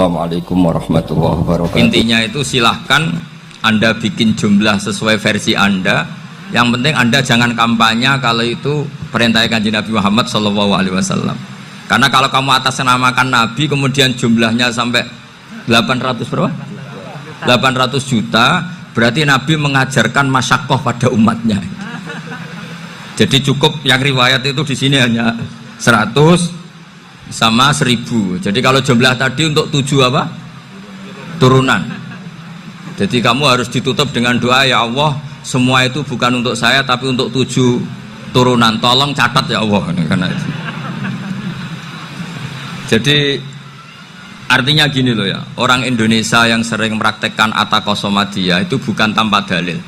Assalamualaikum warahmatullahi wabarakatuh. Intinya itu silahkan Anda bikin jumlah sesuai versi Anda. Yang penting Anda jangan kampanye kalau itu perintah Kanjeng Nabi Muhammad SAW. Karena kalau kamu atasnamakan Nabi kemudian jumlahnya sampai 800 berapa? 800 juta, berarti Nabi mengajarkan masyakoh pada umatnya. Jadi cukup yang riwayat itu di sini hanya 100 sama 1000. Jadi kalau jumlah tadi untuk 7 apa? Turunan. Jadi kamu harus ditutup dengan doa, ya Allah, semua itu bukan untuk saya tapi untuk 7 turunan. Tolong catat ya Allah. Karena itu. Jadi artinya gini loh ya, orang Indonesia yang sering mempraktekkan atakosomadiyah itu bukan tanpa dalil.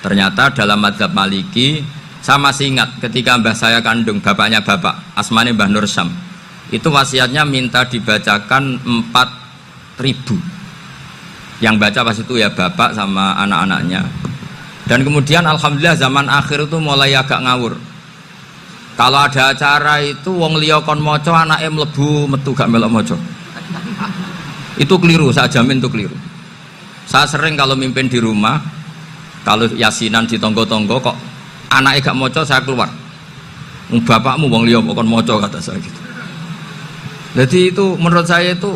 Ternyata dalam mazhab Maliki, saya masih ingat ketika mbah saya kandung, bapaknya bapak, asmane Mbah Nur Syam, itu wasiatnya minta dibacakan 4.000. Yang baca pas itu ya bapak sama anak-anaknya. Dan kemudian alhamdulillah zaman akhir itu mulai agak ngawur. Kalau ada acara itu wong liya kon maca anake mlebu metu gak melok maca. Itu keliru, saya jamin itu keliru. Saya sering kalau mimpin di rumah, kalau yasinan di tonggo-tonggo kok anaknya gak maca, saya keluar. Bapakmu wong liya kon maca, kata saya gitu. Jadi itu menurut saya itu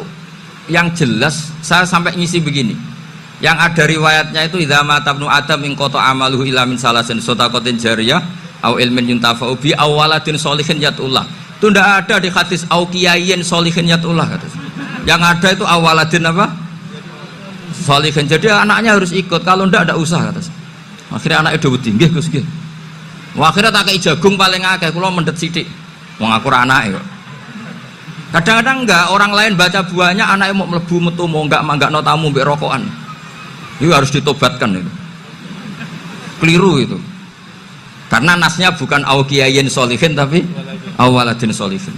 yang jelas. Saya sampai ngisi begini, yang ada riwayatnya itu idza mata ibnu adam in qata amaluhu illa min salasin shadaqatin jariyah au ilmin yuntafa'u bi aw waladin sholihin yatullah. Itu tidak ada di hadis au kiyayin sholihin yatullah, kata. Yang ada itu awaladin apa? Sholihin. Jadi anaknya harus ikut, kalau tidak ada usah, kata. Akhirnya anaknya udah tinggi Gus nggih. Wah, akhirnya tak kei jagung paling akeh, kula mendet sithik. Wong aku ora anake kok. Kadang-kadang enggak, orang lain baca buahnya, anaknya mau melebu metu mau enggak no tamu mbek rokokan. Itu harus ditobatkan itu. Keliru itu. Karena nasnya bukan auqiyayin sholihin tapi awaladin sholihin.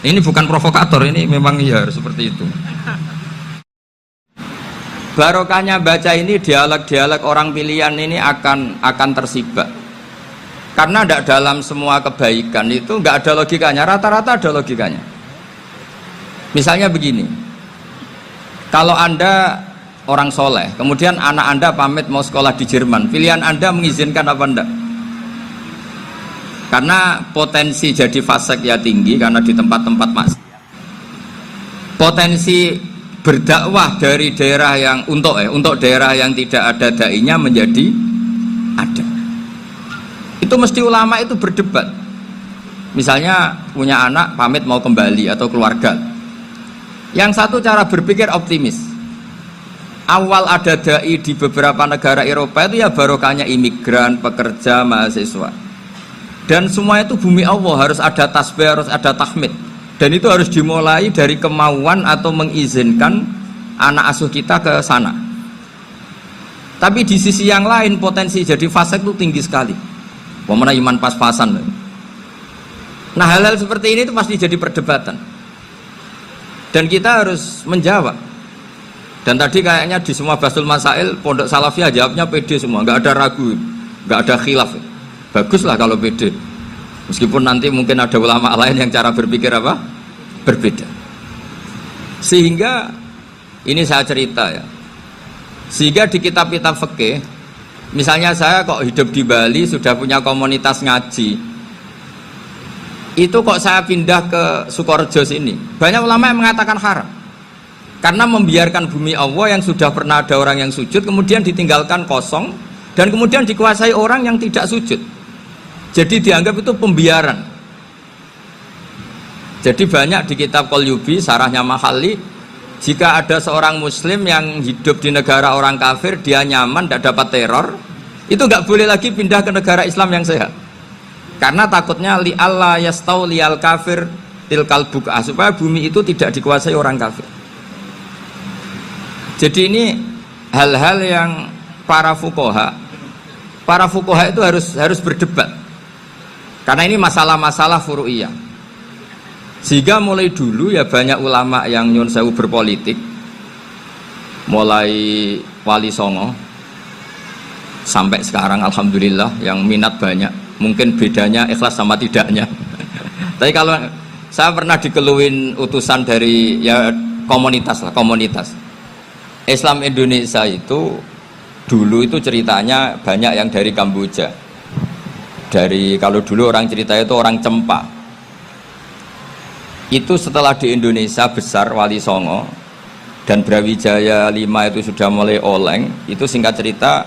Ini bukan provokator, ini memang ya harus seperti itu. Barokahnya baca ini, dialog-dialog orang pilihan ini akan tersibak. Karena tidak dalam semua kebaikan itu enggak ada logikanya, rata-rata ada logikanya. Misalnya begini, kalau Anda orang soleh, kemudian anak Anda pamit mau sekolah di Jerman, pilihan Anda mengizinkan apa enggak? Karena potensi jadi fasik ya tinggi, karena di tempat-tempat maksiat. Potensi berdakwah dari daerah yang untuk daerah yang tidak ada dai-nya menjadi ada. Itu mesti ulama itu berdebat. Misalnya punya anak pamit mau kembali atau keluarga. Yang satu cara berpikir optimis. Awal ada dai di beberapa negara Eropa itu ya barokahnya imigran, pekerja, mahasiswa. Dan semua itu bumi Allah, harus ada tasbih, harus ada tahmid. Dan itu harus dimulai dari kemauan atau mengizinkan anak asuh kita ke sana. Tapi di sisi yang lain potensi jadi fasik itu tinggi sekali. Pemana iman pas-pasan. Nah hal-hal seperti ini itu pasti jadi perdebatan. Dan kita harus menjawab. Dan tadi kayaknya di semua Basul Masail Pondok Salafiyah jawabnya pede semua, nggak ada ragu, nggak ada khilaf. Baguslah kalau pede. Meskipun nanti mungkin ada ulama lain yang cara berpikir apa? Berbeda. Sehingga ini saya cerita ya. Sehingga di kitab-kitab fikih, misalnya saya kok hidup di Bali sudah punya komunitas ngaji. Itu kok saya pindah ke Sukorejo sini, banyak ulama yang mengatakan haram karena membiarkan bumi Allah yang sudah pernah ada orang yang sujud kemudian ditinggalkan kosong dan kemudian dikuasai orang yang tidak sujud, jadi dianggap itu pembiaran. Jadi banyak di kitab Qalyubi, sarahnya Mahalli, jika ada seorang muslim yang hidup di negara orang kafir, dia nyaman, tidak dapat teror, itu nggak boleh lagi pindah ke negara Islam yang sehat. Karena takutnya li Allah yastau lial kafir tilkal buka, supaya bumi itu tidak dikuasai orang kafir. Jadi ini hal-hal yang para fuqaha itu harus berdebat. Karena ini masalah-masalah furu'iyah. Sehingga mulai dulu ya banyak ulama yang nyun sewu berpolitik, mulai Wali Songo sampai sekarang alhamdulillah yang minat banyak. Mungkin bedanya ikhlas sama tidaknya. Tapi kalau saya pernah dikeluhin utusan dari ya komunitas lah, komunitas. Islam Indonesia itu dulu itu ceritanya banyak yang dari Kamboja. Kalau dulu orang cerita itu orang Cempa. Itu setelah di Indonesia besar Wali Songo dan Brawijaya 5 itu sudah mulai oleng, itu singkat cerita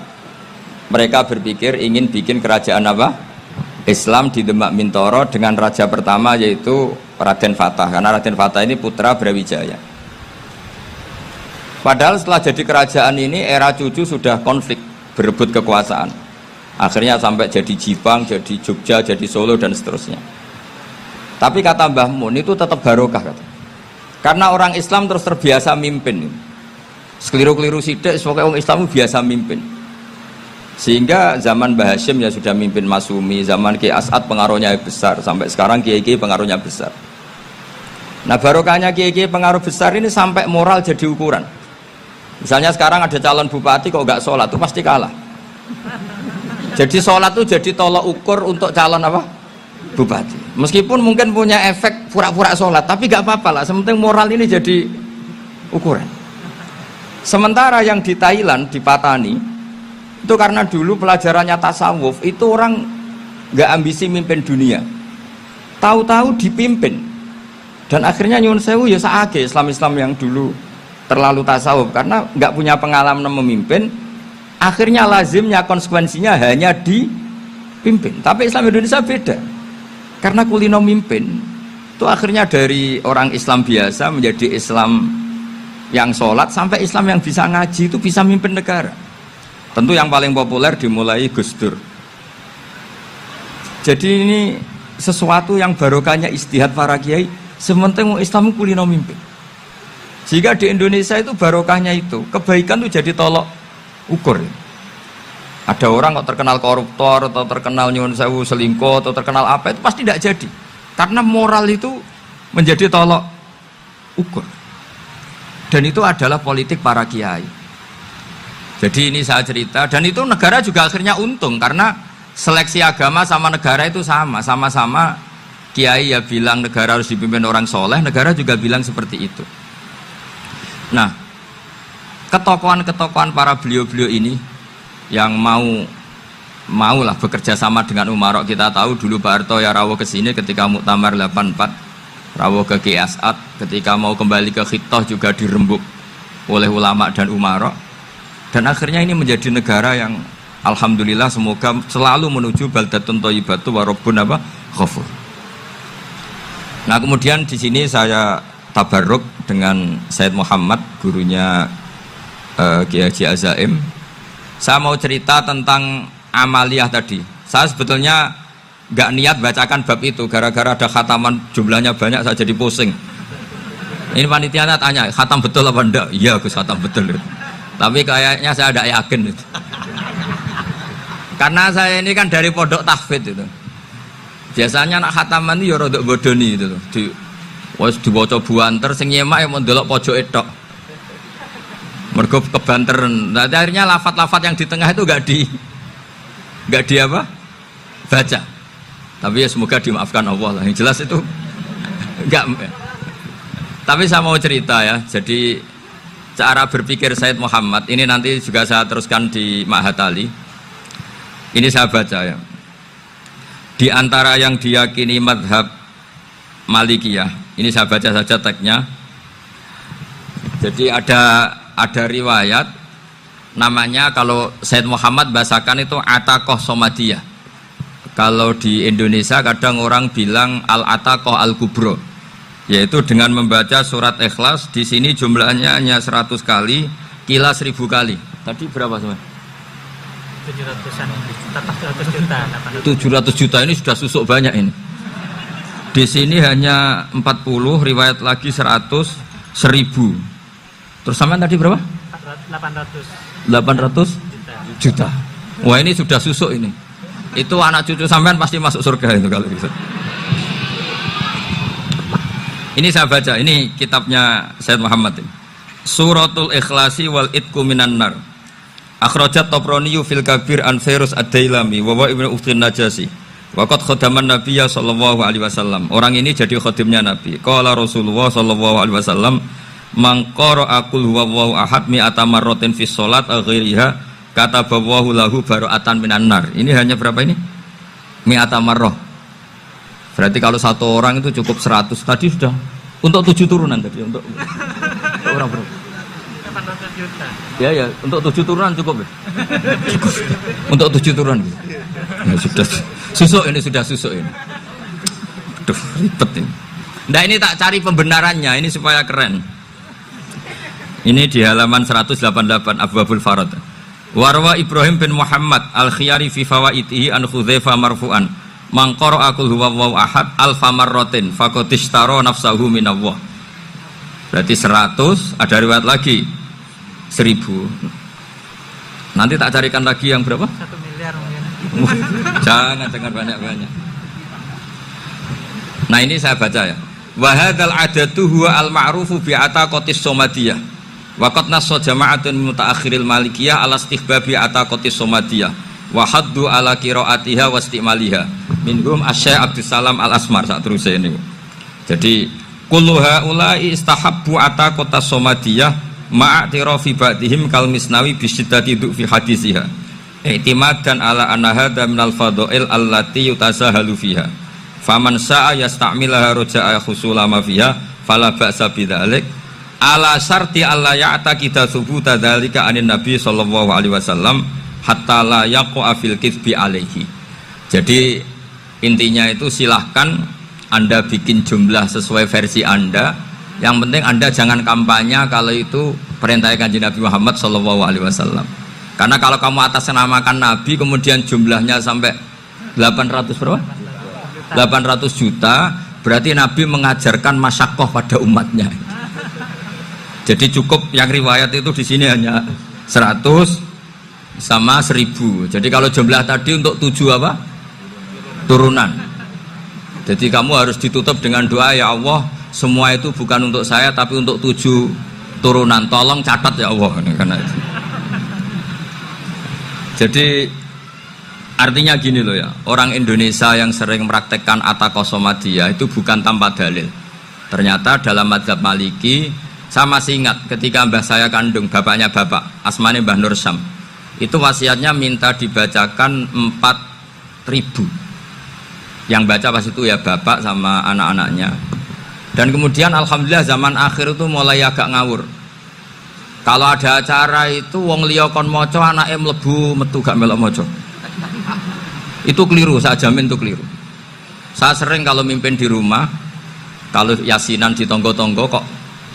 mereka berpikir ingin bikin kerajaan apa? Islam di Demak Mintoro dengan raja pertama yaitu Raden Fatah, karena Raden Fatah ini putra Brawijaya. Padahal setelah jadi kerajaan ini era cucu sudah konflik, berebut kekuasaan. Akhirnya sampai jadi Jipang, jadi Jogja, jadi Solo dan seterusnya. Tapi kata Mbah Mun itu tetap barokah kata. Karena orang Islam terus terbiasa mimpin. Sekeliru-keliru sidik, pokoknya orang Islam biasa mimpin. Sehingga zaman Mbah Hashim ya sudah mimpin Masumi, zaman Ki As'ad pengaruhnya besar, sampai sekarang Kiai-Kiai pengaruhnya besar. Nah barokahnya Kiai-Kiai pengaruh besar ini sampai moral jadi ukuran. Misalnya sekarang ada calon bupati kok nggak sholat, itu pasti kalah. Jadi sholat itu jadi tolok ukur untuk calon apa? Bupati. Meskipun mungkin punya efek pura-pura sholat, tapi nggak apa-apa lah. Sementing moral ini jadi ukuran. Sementara yang di Thailand, di Patani, itu karena dulu pelajarannya tasawuf, itu orang nggak ambisi mimpin dunia. Tahu-tahu dipimpin. Dan akhirnya nyuwun sewu ya saage Islam-Islam yang dulu terlalu tasawuf karena nggak punya pengalaman memimpin. Akhirnya lazimnya konsekuensinya hanya dipimpin. Tapi Islam Indonesia beda. Karena kulino mimpin itu akhirnya dari orang Islam biasa menjadi Islam yang sholat sampai Islam yang bisa ngaji itu bisa mimpin negara. Tentu yang paling populer dimulai Gus Dur. Jadi ini sesuatu yang barokahnya istihad para kiai. Sementing Islam kulino mimpin. Jika di Indonesia itu barokahnya itu kebaikan itu jadi tolok ukur. Ada orang kok terkenal koruptor atau terkenal nyuwun sewu selingkuh atau terkenal apa itu pasti tidak jadi karena moral itu menjadi tolok ukur dan itu adalah politik para kiai. Jadi ini saya cerita dan itu negara juga akhirnya untung karena seleksi agama sama negara itu sama-sama kiai ya bilang negara harus dipimpin orang soleh, negara juga bilang seperti itu. Nah ketokohan-ketokohan para beliau-beliau ini yang mau lah bekerja sama dengan Umarok. Kita tahu dulu Pak Harto ya rawuh ke sini ketika Muktamar 84, rawuh ke Ki As'ad, ketika mau kembali ke Khittah juga dirembuk oleh ulama dan Umarok. Dan akhirnya ini menjadi negara yang alhamdulillah semoga selalu menuju baldatun thayyibatu wa rabbun ghafur. Nah, kemudian di sini saya tabarruk dengan Said Muhammad, gurunya Kiai Haji Azaim. Saya mau cerita tentang amaliyah tadi. Saya sebetulnya nggak niat bacakan bab itu, gara-gara ada khataman jumlahnya banyak saya jadi pusing. Ini panitianya tanya, khatam betul apa enggak? Iya Gus, khatam betul. Tapi kayaknya saya tidak yakin itu. Karena saya ini kan dari pondok tahfidz itu. Biasanya anak khataman itu ya rada bodoni itu. Wes diwaca buanter sing nyemak ya mau ndelok pojok tok. Mergo kebanteran. Nah, akhirnya lafat-lafat yang di tengah itu enggak di apa? Baca. Tapi ya semoga dimaafkan Allah lah. Yang jelas itu enggak. Tapi saya mau cerita ya. Jadi cara berpikir Said Muhammad ini nanti juga saya teruskan di Ma'had Ali. Ini saya baca ya. Di antara yang diyakini madhab Malikiyah, ini saya baca saja teksnya. Jadi ada riwayat namanya, kalau Said Muhammad bahasakan itu Ataqoh Somadiyah. Kalau di Indonesia kadang orang bilang Al-Ataqoh Al-Kubro, yaitu dengan membaca surat Ikhlas. Di sini jumlahnya hanya 100 kali, Kila 1000 kali. Tadi berapa semua? 700 juta ini sudah susuk banyak ini. Di sini hanya 40, riwayat lagi 100, 1000. Terus sampean tadi berapa? 800 juta. Wah ini sudah susuk ini. Itu anak cucu sampean pasti masuk surga itu kalau bisa. Ini saya baca, ini kitabnya Said Muhammad ini. Suratul Ikhlasi wal Itqu minan nar. Akhrajat Tabrani fil Kabir an Fairuz ad-Dailami wa Ibnu Uftin Najasi. Waqad khadaman Nabiyya sallallahu alaihi wasallam. Orang ini jadi khadimnya Nabi. Qala Rasulullah sallallahu alaihi wasallam, mangkoro akul huwallahu ahad mi'ata marratin fi sholat ghairiha kata bawahu lahu baro'atan minan nar. Ini hanya berapa ini? Mi'ata marrah. Berarti kalau satu orang itu cukup 100. Tadi sudah untuk 7 turunan tadi untuk orang berapa? 800 juta. Ya, untuk 7 turunan cukup ya? Cukup. Untuk 7 turunan. Ya, sudah susuk ini, sudah susuk ini. Aduh, ribet ini. Nah, ini tak cari pembenarannya, ini supaya keren. Ini di halaman 188 Abwabul Farad. Warwa Ibrahim bin Muhammad al-Khiyari fi fawaitihi an Khudzaifa marfu'an. Man qara'a qul huwallahu ahad alfa marratin faqad ishtara nafsahu minallah. Berarti 100, ada riwayat lagi 1000. Nanti tak carikan lagi yang berapa? 1 miliar mungkin. Jangan banyak-banyak. Nah, ini saya baca ya. Wa hadzal adatu huwa al-ma'rufu bi ataqatis somadiyah. Wa qad nassa jama'atun mutaakhiril malikiyah ala istihbabi ataqatis somadiyah wa haddu ala qiraatiha wa istimaliha. Minhum Asy-Syaikh Abdus Salam Al-Asmar sak terus ini. Jadi kullu haula'i istahabbu ataqatas somadiyah ma'atirafi ba'dihim kal misnawi bi syiddati fi hadisiha. I'timadan ala anna hadza minal fadha'il allati yutasahalu fiha. Faman sa'a yasta'milaha roja'a khusula ma fiha fala ba'sa bidzalik ala syarti alla ya'taqida thubuta dzalika anin nabi sallallahu alaihi wasallam hatta la yaqa fil kitsbi alaihi. Jadi intinya itu silahkan Anda bikin jumlah sesuai versi Anda, yang penting Anda jangan kampanye kalau itu perintah Kanjeng Nabi Muhammad sallallahu alaihi wasallam. Karena kalau kamu atasnamakan Nabi kemudian jumlahnya sampai 800 berapa? 800 juta, berarti Nabi mengajarkan masyakoh pada umatnya. Jadi cukup yang riwayat itu di sini hanya 100 sama 1000. Jadi kalau jumlah tadi untuk 7 apa? Turunan. Jadi kamu harus ditutup dengan doa, ya Allah, semua itu bukan untuk saya tapi untuk 7 turunan. Tolong catat ya Allah. Karena itu. Jadi artinya gini loh ya, orang Indonesia yang sering mempraktekkan atakosomadiyah itu bukan tanpa dalil. Ternyata dalam mazhab Maliki, saya masih ingat ketika mbah saya kandung, bapaknya bapak, asmane Mbah Nur Syam, itu wasiatnya minta dibacakan 4.000. Yang baca pas itu ya bapak sama anak-anaknya. Dan kemudian alhamdulillah zaman akhir itu mulai agak ngawur. Kalau ada acara itu wong liya kon maca anake mlebu metu gak melok maca. Itu keliru, saya jamin itu keliru. Saya sering kalau mimpin di rumah, kalau yasinan di tonggo-tonggo kok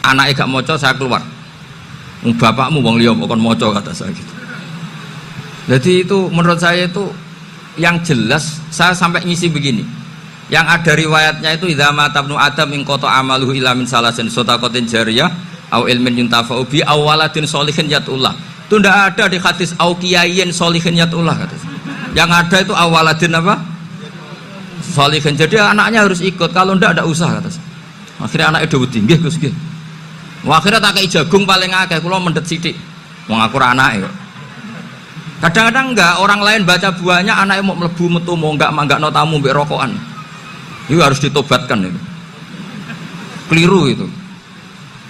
anaknya gak maca, saya keluar. Bapakmu wong liya kok kon maca, kata saya gitu. Jadi itu menurut saya itu yang jelas, saya sampai ngisi begini. Yang ada riwayatnya itu idza mata ibnu adam in qata amaluhu illa min salasin shadaqatin jariyah au ilmin yuntafa'u bi aw waladin sholihin yatullah. Itu ndak ada di hadis au kiyayin sholihin yatullah, kata. Yang ada itu awaladin apa? Sholihin. Jadi anaknya harus ikut, kalau ndak usah, kata. Akhirnya anaknya udah wedi, nggih Gus nggih. Akhirnya tak kei jagung paling akeh, kula mendet sithik. Wong aku ra anake kok. Kadang-kadang enggak, orang lain baca buahnya, anaknya mau mlebu metu mau enggak manggakno tamu mbek rokokan. Itu harus ditobatkan itu. Keliru itu.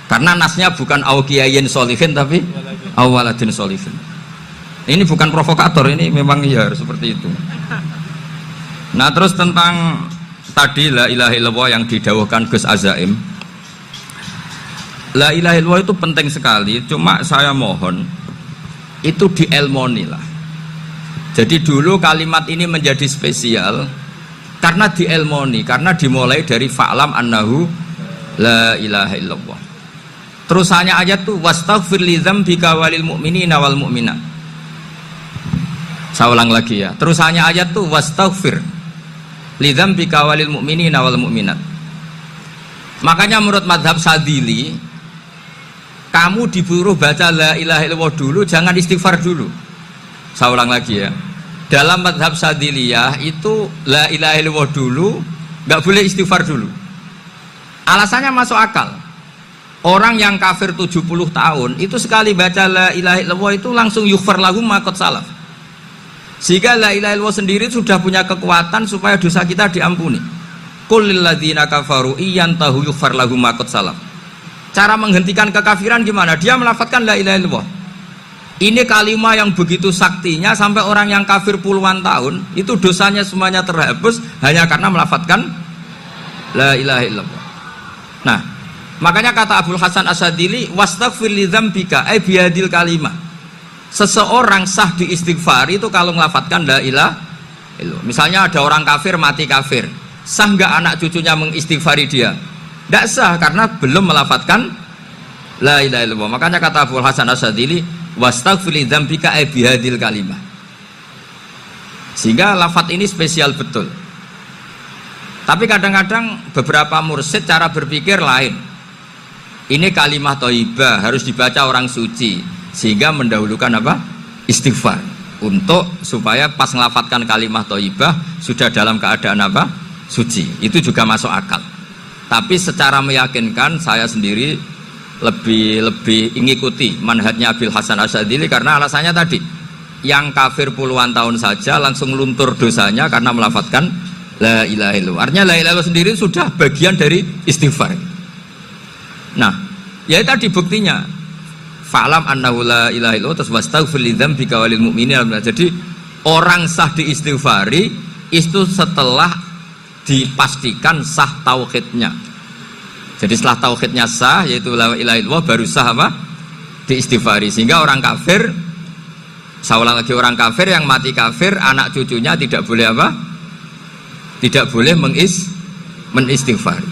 Karena nasnya bukan auqiyayin sholihin tapi awaladin sholihin. Ini bukan provokator, ini memang ya seperti itu. Nah, terus tentang tadi la ilaha illallah yang didawuhkan Gus Azaim. La ilaha illallah itu penting sekali, cuma saya mohon itu dielmoni lah. Jadi dulu kalimat ini menjadi spesial karena dielmoni, karena dimulai dari fa'lam annahu la ilaha illallah. Terusannya ayat tuh wastaghfir li dzambika walil mu'minina wal mu'minat. Saya ulang lagi ya. Terusannya ayat tuh wastaghfir li dzambika walil mu'minina wal mu'minat. Makanya menurut mazhab Sadili, kamu disuruh baca la ilaha illallah dulu, jangan istighfar dulu. Saya ulang lagi ya. Dalam mazhab Sadiliyah itu la ilaha illallah dulu, nggak boleh istighfar dulu. Alasannya masuk akal. Orang yang kafir 70 tahun itu sekali baca la ilaha illallah itu langsung yughfar lahum ma qad salaf. Sehingga la ilaha illallah sendiri sudah punya kekuatan supaya dosa kita diampuni. Qul lil ladzina kafaru iyantahu yughfar lahum ma qad salaf. Cara menghentikan kekafiran gimana? Dia melafadzkan la ilaha illallah. Ini kalimat yang begitu saktinya sampai orang yang kafir puluhan tahun itu dosanya semuanya terhapus hanya karena melafadzkan la ilaha illallah. Nah, makanya kata Abul Hasan Asyadzili, wastaghfir li dzambika ay bihadil kalimah. Seseorang sah diistighfari itu kalau melafadzkan la ilaha illallah. Misalnya ada orang kafir mati kafir, sah nggak anak cucunya mengistighfari dia? Tidak sah karena belum melafadzkan la ilaha illallah. Makanya kata Abul Hasan Asyadzili, wastaghfir li dzambika ay bihadil kalimah. Sehingga lafadz ini spesial betul. Tapi kadang-kadang beberapa mursyid cara berpikir lain. Ini kalimah thayyibah harus dibaca orang suci, sehingga mendahulukan apa? Istighfar. Untuk supaya pas ngelafadzkan kalimah thayyibah sudah dalam keadaan apa? Suci. Itu juga masuk akal. Tapi secara meyakinkan saya sendiri lebih mengikuti manhajnya Abil Hasan Asyadzili karena alasannya tadi, yang kafir puluhan tahun saja langsung luntur dosanya karena melafadzkan la ilaha illallah. Artinya la ilaha illallah sendiri sudah bagian dari istighfar. Nah, ya tadi buktinya fa'lam annahu la ilaha illallah terus wastaghfir li dzambika walil mu'minin. Jadi orang sah diistighfari itu setelah dipastikan sah tauhidnya. Jadi setelah tauhidnya sah, yaitu la ilaha illallah, baru sah apa? Diistighfari. Sehingga orang kafir, saya ulang lagi, orang kafir yang mati kafir, anak cucunya tidak boleh apa? Tidak boleh menistighfari.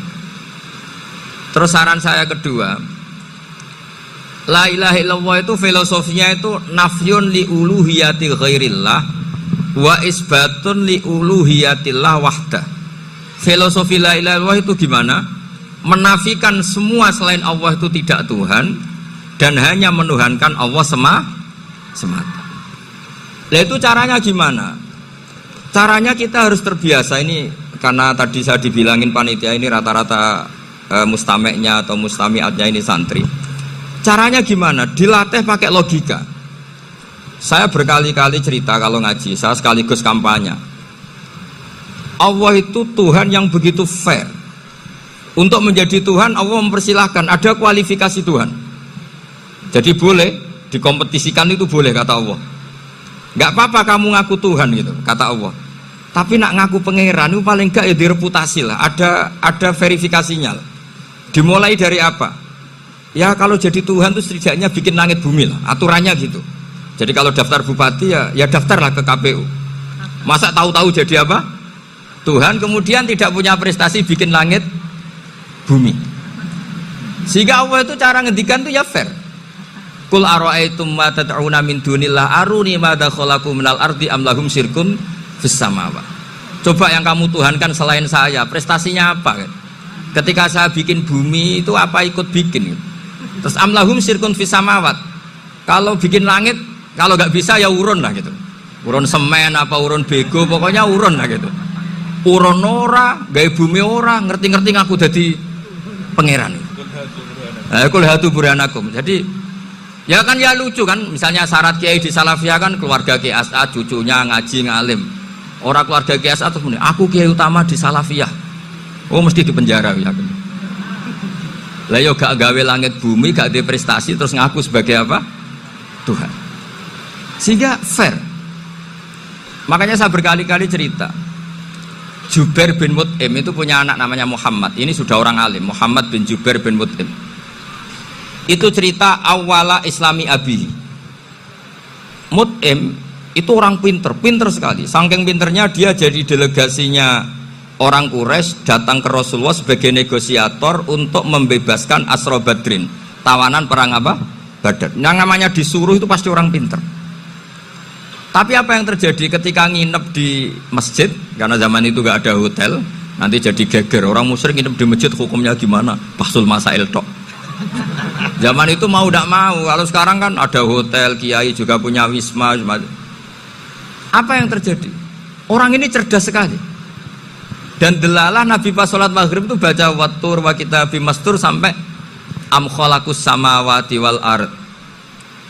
Terus saran saya kedua, la ilaha illallah itu filosofinya itu nafyun li uluhiyati ghairillah wa isbatun li uluhiyatillah wahdah. Filosofi la ilaha illallah itu gimana? Menafikan semua selain Allah itu tidak Tuhan dan hanya menuhankan Allah semata. Nah itu caranya gimana? Caranya kita harus terbiasa ini, karena tadi saya dibilangin panitia ini rata-rata mustameknya atau mustamiatnya ini santri. Caranya gimana? Dilatih pakai logika. Saya berkali-kali cerita kalau ngaji, saya sekaligus kampanye. Allah itu Tuhan yang begitu fair. Untuk menjadi Tuhan, Allah mempersilahkan, ada kualifikasi Tuhan. Jadi boleh, dikompetisikan itu boleh, kata Allah. Gak apa-apa kamu ngaku Tuhan gitu, kata Allah. Tapi nak ngaku pangeran itu paling gak ya direputasi lah, ada verifikasinya lah. Dimulai dari apa? Ya kalau jadi Tuhan itu setidaknya bikin langit bumi lah, aturannya gitu. Jadi kalau daftar bupati ya daftarlah ke KPU. Masa tahu-tahu jadi apa? Tuhan kemudian tidak punya prestasi bikin langit bumi. Sehingga Allah itu cara ngendikan itu ya fair. Qul ara'aitum ma tad'una min dunillah aruni madza khalaqu minal ardi am lahum syirkun fis samawat. Coba yang kamu tuhankan selain saya, prestasinya apa? Ketika saya bikin bumi itu apa ikut bikin? Terus am lahum syirkun fis samawat. Kalau bikin langit, kalau nggak bisa ya urun lah gitu. Urun semen apa urun bego, pokoknya urun lah gitu. Urun ora, gawe bumi ora, ngerti-ngerti ngaku dadi pangeran. Kul hatu burhanakum. Jadi ya kan ya lucu kan, misalnya syarat kiai di Salafiyah kan keluarga Kiai As'ad, cucunya ngaji ngalim. Orang keluarga Kiai As'ad terus muni, aku kiai utama di Salafiyah. Oh mesti dipenjara ya. Lah yo gak gawe langit bumi, gak ada prestasi terus ngaku sebagai apa? Tuhan. Sehingga fair. Makanya saya berkali-kali cerita. Jubair bin Mut'im itu punya anak namanya Muhammad. Ini sudah orang alim, Muhammad bin Jubair bin Mut'im. Itu cerita awala islami abi. Mut'im itu orang pinter sekali. Saking pinternya dia jadi delegasinya orang Quraisy datang ke Rasulullah sebagai negosiator untuk membebaskan Asra Badrin, tawanan perang apa? Badar. Yang namanya disuruh itu pasti orang pinter. Tapi apa yang terjadi ketika nginep di masjid? Karena zaman itu gak ada hotel, nanti jadi geger. Orang musyrik nginep di masjid hukumnya gimana? Bahsul masail tok. Zaman itu mau tidak mau. Kalau sekarang kan ada hotel, kiai juga punya wisma. Apa yang terjadi? Orang ini cerdas sekali. Dan delalah Nabi pas sholat maghrib itu baca wattur wa kitabim mastur sampai am khalaqus samawati wal ard.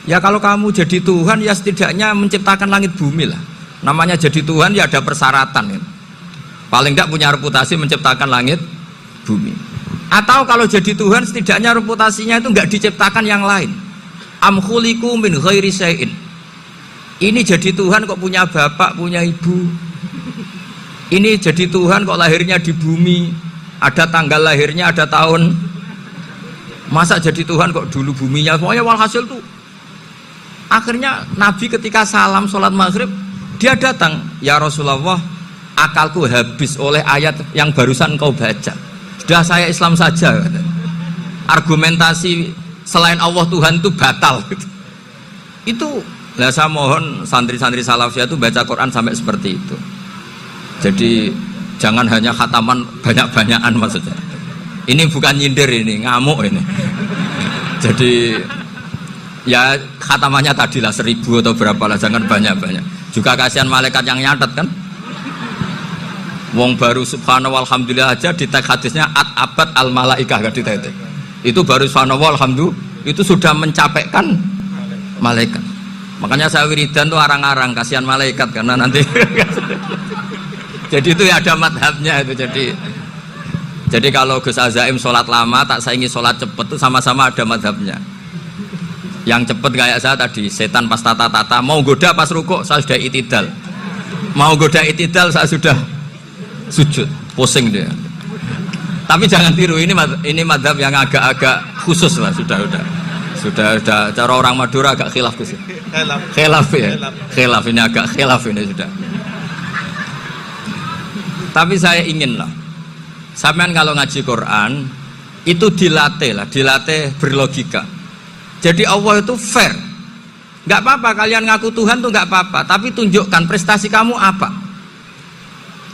Ya kalau kamu jadi Tuhan ya setidaknya menciptakan langit bumi lah. Namanya jadi Tuhan ya ada persyaratan ya. Paling tidak punya reputasi menciptakan langit bumi. Atau kalau jadi Tuhan setidaknya reputasinya itu nggak diciptakan yang lain. Am khuliqu min ghairi syai'in. Ini jadi Tuhan kok punya bapak, punya ibu. Ini jadi Tuhan kok lahirnya di bumi, ada tanggal lahirnya, ada tahun. Masa jadi Tuhan kok dulu buminya semuanya, walhasil tuh. Akhirnya Nabi ketika salam sholat maghrib, dia datang, ya Rasulullah, akalku habis oleh ayat yang barusan kau baca. Sudah saya Islam saja. Argumentasi selain Allah Tuhan itu batal. Itu, nah saya mohon santri-santri salafiyah itu baca Quran sampai seperti itu. Jadi jangan hanya khataman banyak-banyakan maksudnya. Ini bukan nyindir, ini ngamuk ini. Jadi ya khatamannya tadilah 1000 atau berapa lah, jangan banyak-banyak. Juga kasihan malaikat yang nyatet kan. Wong baru subhanallah alhamdulillah aja di teks hadisnya abad al malaikah gak ditetek. Itu baru subhanallah alhamdulillah itu sudah mencapaikan malaikat. Makanya saya wiridan tuh arang-arang kasihan malaikat karena nanti jadi itu ya ada madhabnya itu. Jadi kalau Gus Azaim sholat lama tak saingi sholat cepet tuh sama-sama ada madhabnya. Yang cepet kayak saya tadi, setan pas tata-tata mau goda pas rukuk saya sudah itidal, mau goda itidal saya sudah sujud, pusing dia. Tapi jangan tiru, ini madhab yang agak-agak khusus lah, sudah cara orang Madura agak khilaf khusus. Khilaf ya, khilaf ini agak khilaf ini sudah. Tapi saya ingin lah, sampean kalau ngaji Quran itu dilatih berlogika. Jadi Allah itu fair, nggak apa-apa kalian ngaku Tuhan tuh nggak apa-apa, tapi tunjukkan prestasi kamu apa.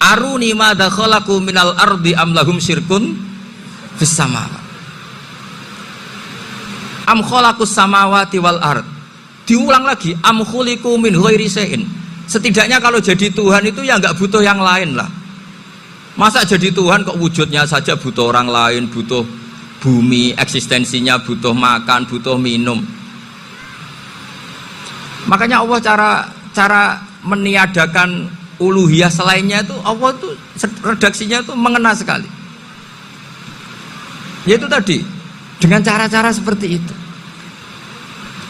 Aruni madza khalaqu minal ardi am lahum syirkun fis samawati. Am khalaqus samawati wal ard. Diulang lagi, am khuliqu min ghairi syai'in. Setidaknya kalau jadi Tuhan itu ya nggak butuh yang lain lah. Masa jadi Tuhan kok wujudnya saja butuh orang lain, butuh bumi, eksistensinya butuh makan, butuh minum. Makanya Allah cara meniadakan uluhiyah selainnya itu Allah tuh redaksinya tuh mengena sekali. Yaitu tadi dengan cara-cara seperti itu.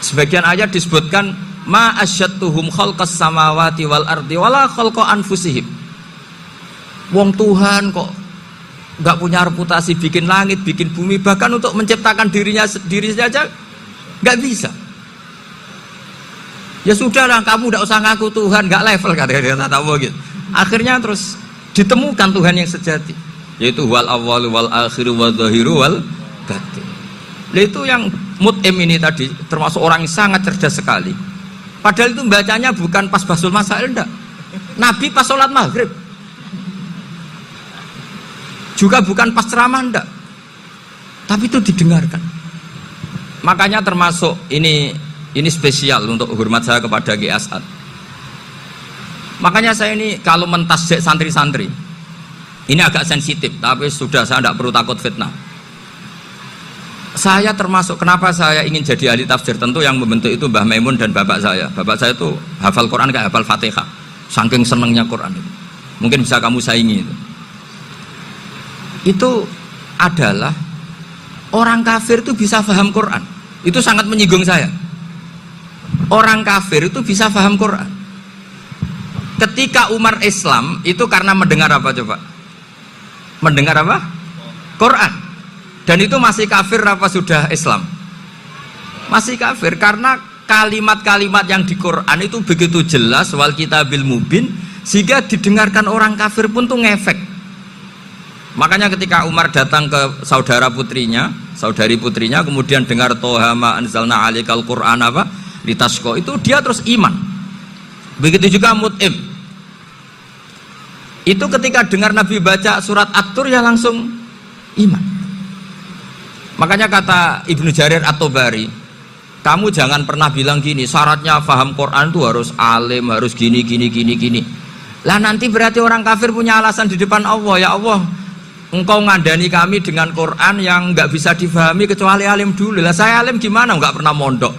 Sebagian ayat disebutkan ma asyattuhum khalqas samawati wal ardi wala khalqa anfusihim. Wong Tuhan kok nggak punya reputasi bikin langit, bikin bumi, bahkan untuk menciptakan dirinya sendiri saja nggak bisa. Ya sudahlah, kamu nggak usah ngaku Tuhan, nggak level kata-kata tahu gitu. Akhirnya terus ditemukan Tuhan yang sejati, yaitu wal awwalu wal akhiru wal zahiru wal batin. Itu yang Mut'im ini tadi termasuk orang yang sangat cerdas sekali. Padahal itu bacanya bukan pas basul masail, enggak. Nabi pas sholat maghrib. Juga bukan pas ceramah, enggak. Tapi itu didengarkan. Makanya termasuk ini spesial untuk hormat saya kepada Ki As'ad. Makanya saya ini kalau mentasjek santri-santri, ini agak sensitif, tapi sudah saya tidak perlu takut fitnah. Saya termasuk, kenapa saya ingin jadi ahli tafsir, tentu yang membentuk itu Mbah Maimun dan bapak saya. Bapak saya itu hafal Quran kayak hafal Fatihah, saking senengnya Quran itu. Mungkin bisa kamu saingi itu. Itu adalah orang kafir itu bisa paham Quran. Itu sangat menyinggung saya. Orang kafir itu bisa paham Quran. Ketika Umar Islam itu karena mendengar apa coba? Mendengar apa? Quran. Dan itu masih kafir apa sudah Islam? Masih kafir karena kalimat-kalimat yang di Quran itu begitu jelas wal kitabil mubin sehingga didengarkan orang kafir pun tuh ngefek. Makanya ketika Umar datang ke saudari putrinya, kemudian dengar Toha ma anzalna alikal Qur'an apa litasqa, itu dia terus iman. Begitu juga Mut'im. Itu ketika dengar Nabi baca surat At-Tur ya langsung iman. Makanya kata Ibnu Jarir At-Tabari, kamu jangan pernah bilang gini, syaratnya paham Quran itu harus alim, harus gini. Lah nanti berarti orang kafir punya alasan di depan Allah, ya Allah, engkau ngandani kami dengan Quran yang nggak bisa difahami kecuali alim dulu. Lah saya alim gimana? Nggak pernah mondok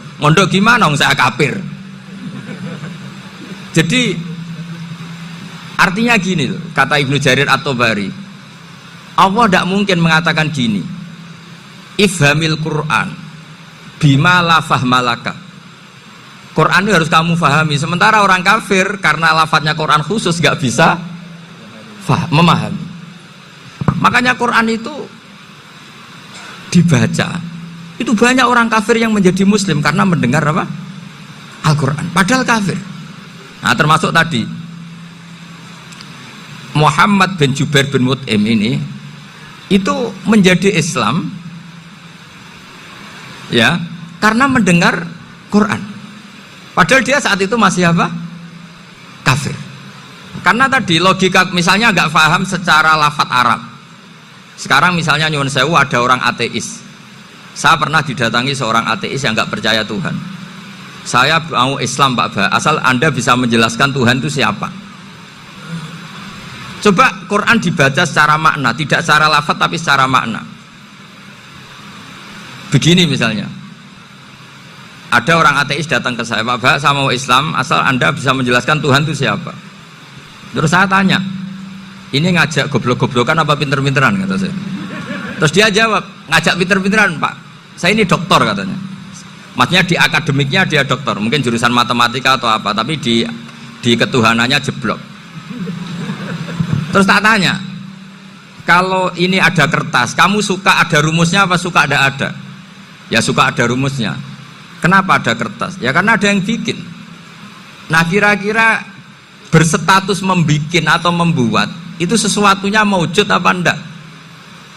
gimana? Saya kafir. Jadi artinya gini loh, kata Ibnu Jarir At-Tabari, Allah tidak mungkin mengatakan gini, ifhamil Quran bima la fahmalaka. Quran itu harus kamu fahami. Sementara orang kafir karena lafadznya Quran khusus gak bisa memahami. Makanya Quran itu dibaca. Itu banyak orang kafir yang menjadi muslim karena mendengar apa? Al-Quran. Padahal kafir. Nah termasuk tadi Muhammad bin Jubair bin Mut'im ini itu menjadi Islam ya karena mendengar Quran. Padahal dia saat itu masih apa? Kafir. Karena tadi logika misalnya nggak paham secara lafadz Arab. Sekarang misalnya nyuwun sewu ada orang ateis. Saya pernah didatangi seorang ateis yang nggak percaya Tuhan. Saya mau Islam Pak Ba, asal Anda bisa menjelaskan Tuhan itu siapa. Coba Quran dibaca secara makna, tidak secara lafadz tapi secara makna. Begini misalnya. Ada orang ateis datang ke saya, Pak Ba, saya mau Islam, asal Anda bisa menjelaskan Tuhan itu siapa. Terus saya tanya, ini ngajak goblok-goblokan apa pinter-pinteran, kata saya. Terus dia jawab, ngajak pinter-pinteran Pak, saya ini doktor katanya. Maksudnya di akademiknya dia doktor, mungkin jurusan matematika atau apa, tapi di ketuhanannya jeblok. Terus tak tanya, kalau ini ada kertas, kamu suka ada rumusnya apa suka ada? Ya suka ada rumusnya. Kenapa ada kertas? Ya karena ada yang bikin. Nah kira-kira berstatus membikin atau membuat itu sesuatunya maujud apa enggak?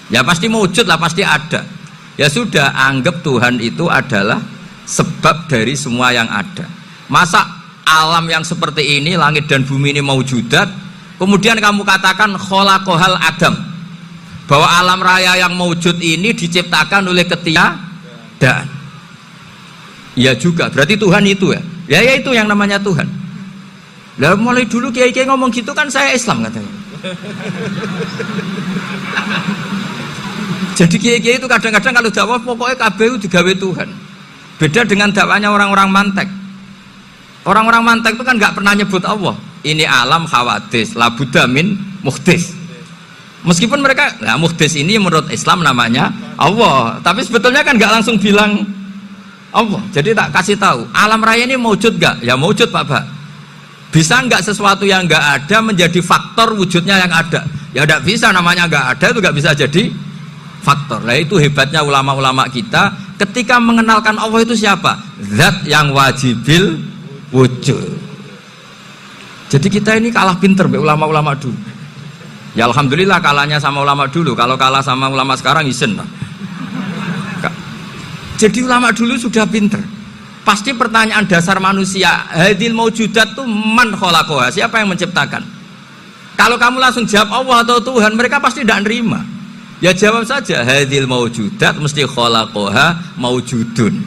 Ya pasti maujud lah, pasti ada. Ya sudah, anggap Tuhan itu adalah sebab dari semua yang ada. Masa alam yang seperti ini, langit dan bumi ini maujudat, kemudian kamu katakan kholaqohal adam, bahwa alam raya yang maujud ini diciptakan oleh ketiadaan. Ya juga, berarti Tuhan itu ya. Ya itu yang namanya Tuhan. Lah mulai dulu kiai-kiai ngomong gitu kan saya Islam katanya. Jadi kiai-kiai itu kadang-kadang kalau dakwah pokoknya KBU digawe Tuhan. Beda dengan dakwanya orang-orang mantek. Orang-orang mantek itu kan nggak pernah nyebut Allah. Ini alam hawadis, la budda min muhdis. Meskipun mereka, nah muhdis ini menurut Islam namanya Allah, tapi sebetulnya kan nggak langsung bilang Allah. Jadi tak kasih tahu, alam raya ini maujud gak? Ya maujud Pak Ba. Bisa nggak sesuatu yang nggak ada menjadi faktor wujudnya yang ada? Ya tidak bisa, namanya nggak ada itu nggak bisa jadi faktor. Nah itu hebatnya ulama-ulama kita ketika mengenalkan Allah itu siapa? Zat yang wajibil wujud. Jadi kita ini kalah pinter ulama-ulama dulu. Ya alhamdulillah kalahnya sama ulama dulu. Kalau kalah sama ulama sekarang isen lah. Jadi ulama dulu sudah pinter. Pasti pertanyaan dasar manusia, hadil maujudat itu man kholaqoha, siapa yang menciptakan? Kalau kamu langsung jawab Allah atau Tuhan, mereka pasti tidak nerima. Ya jawab saja, hadil maujudat mesti kholaqoha maujudun.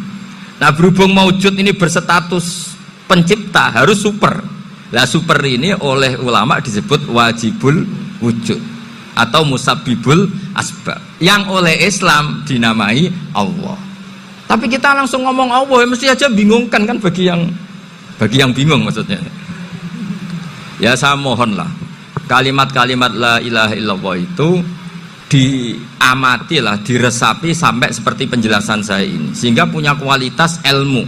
Nah berhubung maujud ini berstatus pencipta, harus super. Lah super ini oleh ulama disebut wajibul wujud atau musabbibul asbab, yang oleh Islam dinamai Allah. Tapi kita langsung ngomong Allah, mesti aja bingungkan kan bagi yang bingung maksudnya. Ya saya mohonlah kalimat-kalimat la ilaha illallah itu diamatilah, diresapi sampai seperti penjelasan saya ini, sehingga punya kualitas ilmu.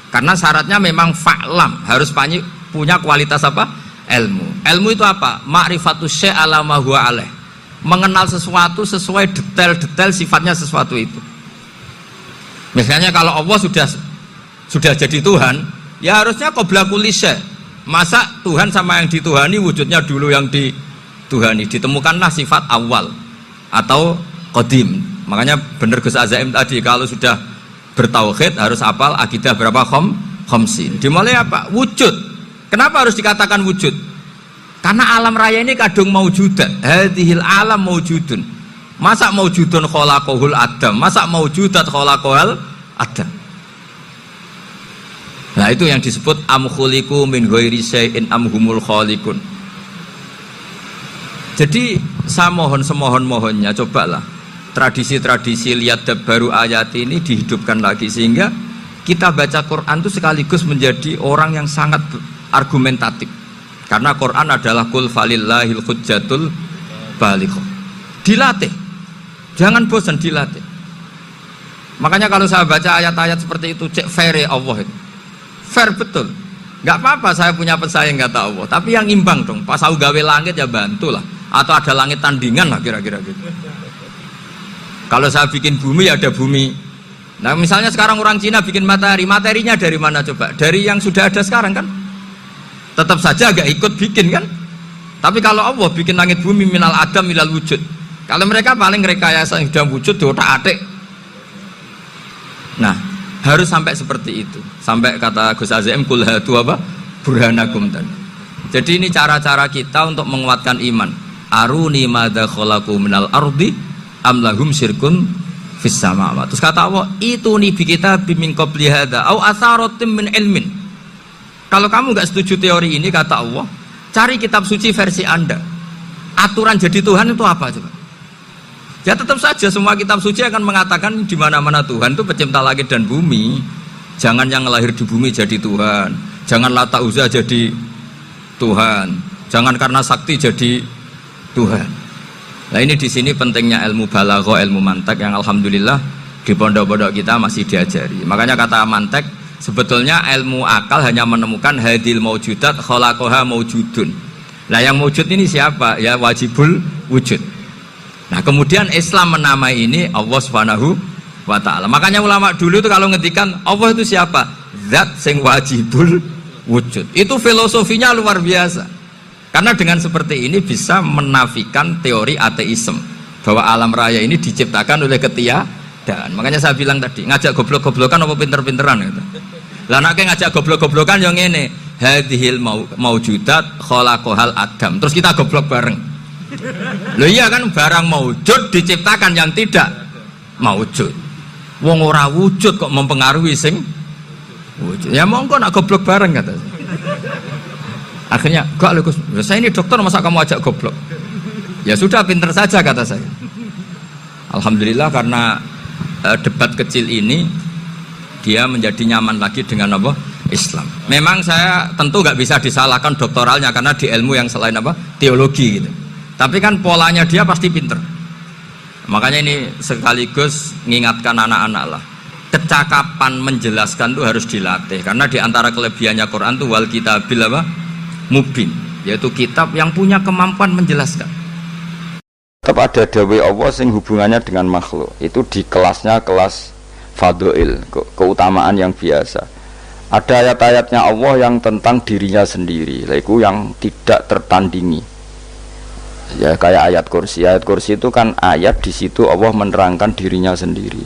Karena syaratnya memang fa'lam, harus punya kualitas apa? Ilmu. Ilmu itu apa? Ma'rifatus syai' ala ma huwa alaih. Mengenal sesuatu sesuai detail-detail sifatnya sesuatu itu. Misalnya kalau Allah sudah jadi Tuhan, ya harusnya qabla kulli syai'. Masa Tuhan sama yang dituhani wujudnya dulu yang dituhani? Ditemukanlah sifat awal atau qadim. Makanya benar Gus Azaim tadi, kalau sudah bertauhid harus hafal akidah berapa khamsin. Dimulai apa? Wujud. Kenapa harus dikatakan wujud? Karena alam raya ini kadung maujudat. Hadhil alam maujudun. Masa maujudun kholaqohul adam, masa maujudat kholaqohal adam. Nah itu yang disebut am khuliqu min ghairi syai'in am humul khaliqun. Jadi saya mohon semohon-mohonnya, cobalah tradisi-tradisi lihat baru ayat ini dihidupkan lagi, sehingga kita baca Quran itu sekaligus menjadi orang yang sangat argumentatif. Karena Quran adalah kul falillahil hujjatul balighah. Dilatih. Jangan bosan dilatih. Makanya kalau saya baca ayat-ayat seperti itu, cek fair Allah itu. Fair betul. Enggak apa-apa saya punya pesaing kata Allah, tapi yang imbang dong. Pas aku gawe langit ya bantulah. Atau ada langit tandingan lah kira-kira gitu. Kalau saya bikin bumi ya ada bumi. Nah misalnya sekarang orang Cina bikin matahari, materinya dari mana coba? Dari yang sudah ada sekarang kan? Tetap saja agak ikut bikin kan? Tapi kalau Allah bikin langit bumi minal adam minal wujud. Kalau mereka paling rekayasa yang sudah wujud diotak-atik. Nah, harus sampai seperti itu. Sampai kata Gus Azim kul hatu apa? Burhanakum tadi. Jadi ini cara-cara kita untuk menguatkan iman. Aruni madza khalaqu minal ardi am lahum syirkun fis samawati. Terus kata Allah, itu nih bi kitabim min qabli hadza au atharatim min ilmin. Kalau kamu enggak setuju teori ini kata Allah, cari kitab suci versi Anda. Aturan jadi Tuhan itu apa coba? Ya tetap saja semua kitab suci akan mengatakan di mana-mana Tuhan itu pencipta langit dan bumi. Jangan yang lahir di bumi jadi Tuhan. Jangan Lata Uzza jadi Tuhan. Jangan karena sakti jadi Tuhan. Nah ini di sini pentingnya ilmu balaghah, ilmu mantek yang alhamdulillah di pondok-pondok kita masih diajari. Makanya kata mantek sebetulnya ilmu akal hanya menemukan hadil maujudat khalaqaha maujudun. Nah yang maujud ini siapa? Ya wajibul wujud. Nah kemudian Islam menamai ini Allah Subhanahu wa ta'ala. Makanya ulama dulu itu kalau ngendikan Allah itu siapa? Zat sing wajibul wujud. Itu filosofinya luar biasa. Karena dengan seperti ini bisa menafikan teori ateisme bahwa alam raya ini diciptakan oleh ketiadaan. Makanya saya bilang tadi, ngajak goblok-goblokan apa pinter-pinteran gitu. Lah nek ngajak goblok-goblokan yang ngene, hadhil maujudat khalaqahal adam. Terus kita goblok bareng. Loh iya kan barang maujud diciptakan yang tidak maujud. Wong ora wujud kok mempengaruhi sing wujud. Ya monggo nak goblok bareng kata. Akhirnya, "Gak lho Gus, saya ini dokter masa kamu ajak goblok?" Ya sudah pinter saja kata saya. Alhamdulillah karena debat kecil ini dia menjadi nyaman lagi dengan apa? Islam. Memang saya tentu nggak bisa disalahkan doktoralnya karena di ilmu yang selain apa? Teologi gitu. Tapi kan polanya dia pasti pinter. Makanya ini sekaligus mengingatkan anak-anak lah. Kecakapan menjelaskan itu harus dilatih. Karena di antara kelebihannya Quran itu wal kitabil apa? Mubin. Yaitu kitab yang punya kemampuan menjelaskan. Tetap ada dawai Allah yang hubungannya dengan makhluk. Itu di kelasnya kelas fadhil, keutamaan yang biasa. Ada ayat-ayatnya Allah yang tentang dirinya sendiri. Itu yang tidak tertandingi. Ya kayak ayat kursi itu kan ayat di situ Allah menerangkan dirinya sendiri.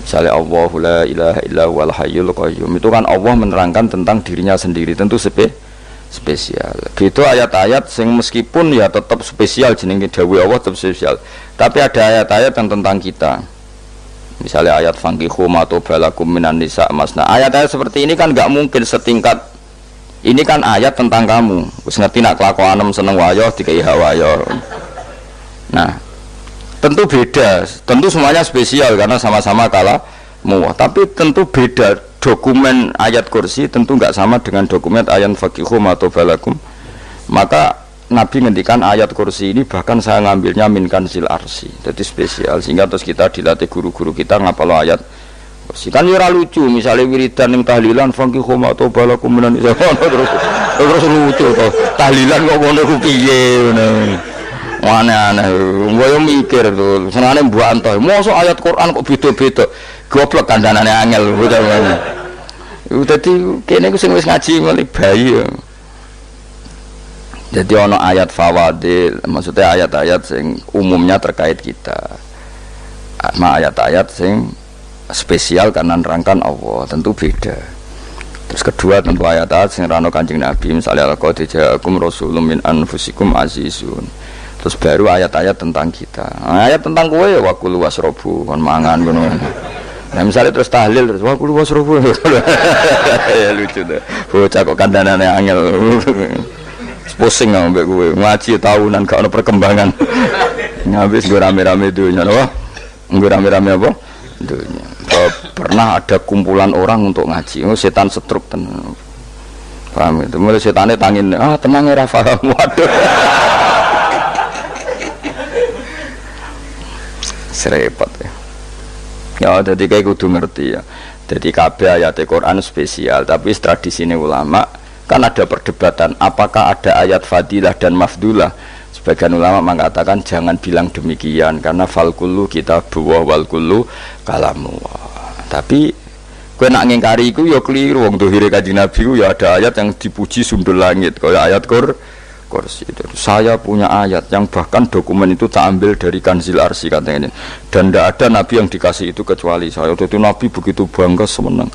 Misalnya Allahu la ilaha illa huwal hayyul qayyum, itu kan Allah menerangkan tentang dirinya sendiri, tentu spesial. Gitu ayat-ayat yang meskipun ya tetap spesial jenenge dawuh Allah tetap spesial. Tapi ada ayat-ayat yang tentang kita. Misalnya ayat fankihu ma tobalakum minan nisa masna. Ayat-ayat seperti ini kan nggak mungkin setingkat. Ini kan ayat tentang kamu. Wis ngerti nak kelakuanem seneng wayo dikai hawayo. Nah, tentu beda. Tentu semuanya spesial karena sama-sama kalamu. Tapi tentu beda. Dokumen ayat kursi tentu nggak sama dengan dokumen ayat faqihu atau balakum. Maka Nabi ngendikan ayat kursi ini bahkan saya ngambilnya min kanzil arsi. Jadi spesial sehingga terus kita dilatih guru-guru kita ngapal ayat kan ora lucu misalnya wiridan yang tahlilan faqihu atau balakum minan terus lucu to tahlilan kok ngono ku piye ngono aneh-aneh ngoyo mikir to senengane mbok antoh mosok ayat Quran kok beda-beda goblok kandhanane angel ngono dadi kene ku sing wis ngaji mulai bayi ya. Jadi ono ayat fawadil maksudnya ayat-ayat sing umumnya terkait kita sama ayat-ayat sing spesial karena nerangkan Allah tentu beda. Terus kedua tentu ayat-ayat sing rano Kanjeng Nabi misalnya laqad ja'akum rasulun min anfusikum azizun. Terus baru ayat-ayat tentang kita. Ayat tentang kowe ya wakul wasrobu kon mangan ngono. Nah misalnya terus tahlil terus wakul wasrobu. Ya lucu deh. Bocah kok kandhanane angel. Pusing ambek kowe. Ngaji tahunan gak ono perkembangan. Ngabis go rame-rame dunya lho. Nggo rame-rame apa? Dunya. Pernah ada kumpulan orang untuk ngaji, setan setruk tenan. Paham itu? Mulai setannya tangin, tenang ya paham. Waduh. Serepot ya. Ya, jadi kayak kudu ngerti ya. Jadi kabeh ayat Quran spesial, tapi tradisine ulama kan ada perdebatan apakah ada ayat fadilah dan mafdulah. Sebagian ulama mengatakan jangan bilang demikian karena fal kullu kitabullah wal kullu kalamullah. Tapi kowe nak ngingkari iku ya keliru, wong dohire Kanjeng Nabi ku ya ada ayat yang dipuji sundul langit kaya ayat kursi. Saya punya ayat yang bahkan dokumen itu tak ambil dari Kanzil Arsy katanya ini. Dan tidak ada nabi yang dikasih itu kecuali saya. Itu nabi begitu bangga semenang.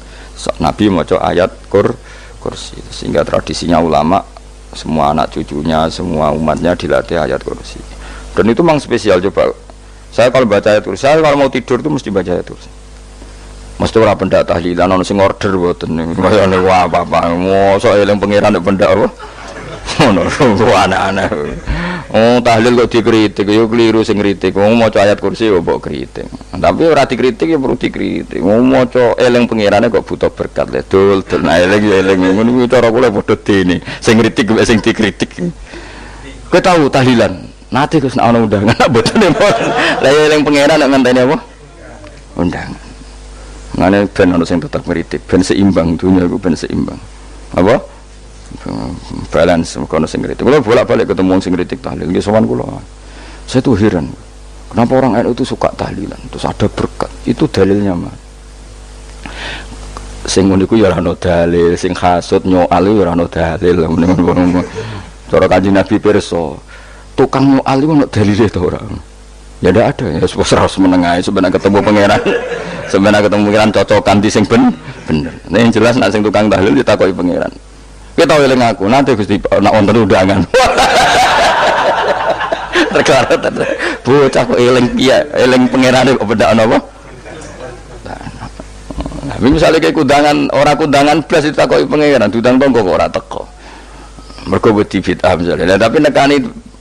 Nabi maca ayat kursi. Sehingga tradisinya ulama semua anak cucunya, semua umatnya dilatih ayat kursi. Dan itu memang spesial coba. Saya kalau baca ayat kursi, saya kalau mau tidur itu mesti baca ayat kursi. Mesti ora pendak tahlilan ono sing order mboten. Kaya wah apa-apa. Mosok eling pangeran nek pendak apa? Ono anak-anak. Oh tahlil kok dikritik, yo keliru sing kritik. Wong maca ayat kursi yo mbok kritik. Tapi ora dikritik yo perlu dikritik. Wong maca eling pangerane kok butuh berkat le. Dul nah eling ngono kuwi cara kula padha dene. Sing kritik mek sing dikritik. Kowe tahu tahlilan? Nate Gus nek ana undangan mboten. Lah eling pangeran nek ngenteni apa? Undangan. Ngene ben ana sing tetep kritik, ben seimbang dunia iku ben seimbang. Apa? Balance kono sing kritik. Kalau bolak-balik ketemu sing kritik tahlil nggih sowan kula. Saya tuh heran. Kenapa orang NU itu suka tahlilan? Terus ada berkat. Itu dalilnya mah. Sing ngono iku ya ora ono dalil, sing hasud nyoal ya ora ono dalil. Cara Kanjeng Nabi pirsa, tukang nyoal iku ono dalile to ora? Ya ndak ada. Ya wis ora menengae sebenarnya ketemu pangeran. Sebenarnya ketemu pangeran cocokan di sing bener. Nah yang jelas nek sing tukang tahlil ditakoki pangeran. Kita tahu eling aku, nanti Gusti nak wonten undangan. Terkara bocah kok eling piye, eling pangerane kok beda napa? Nah, misalnya kayak kundangan, orang kundangan blas ditakoki pangeran, diundang tonggo kok ora teko. Mergo wedi bid'ah misalnya. Nah, tapi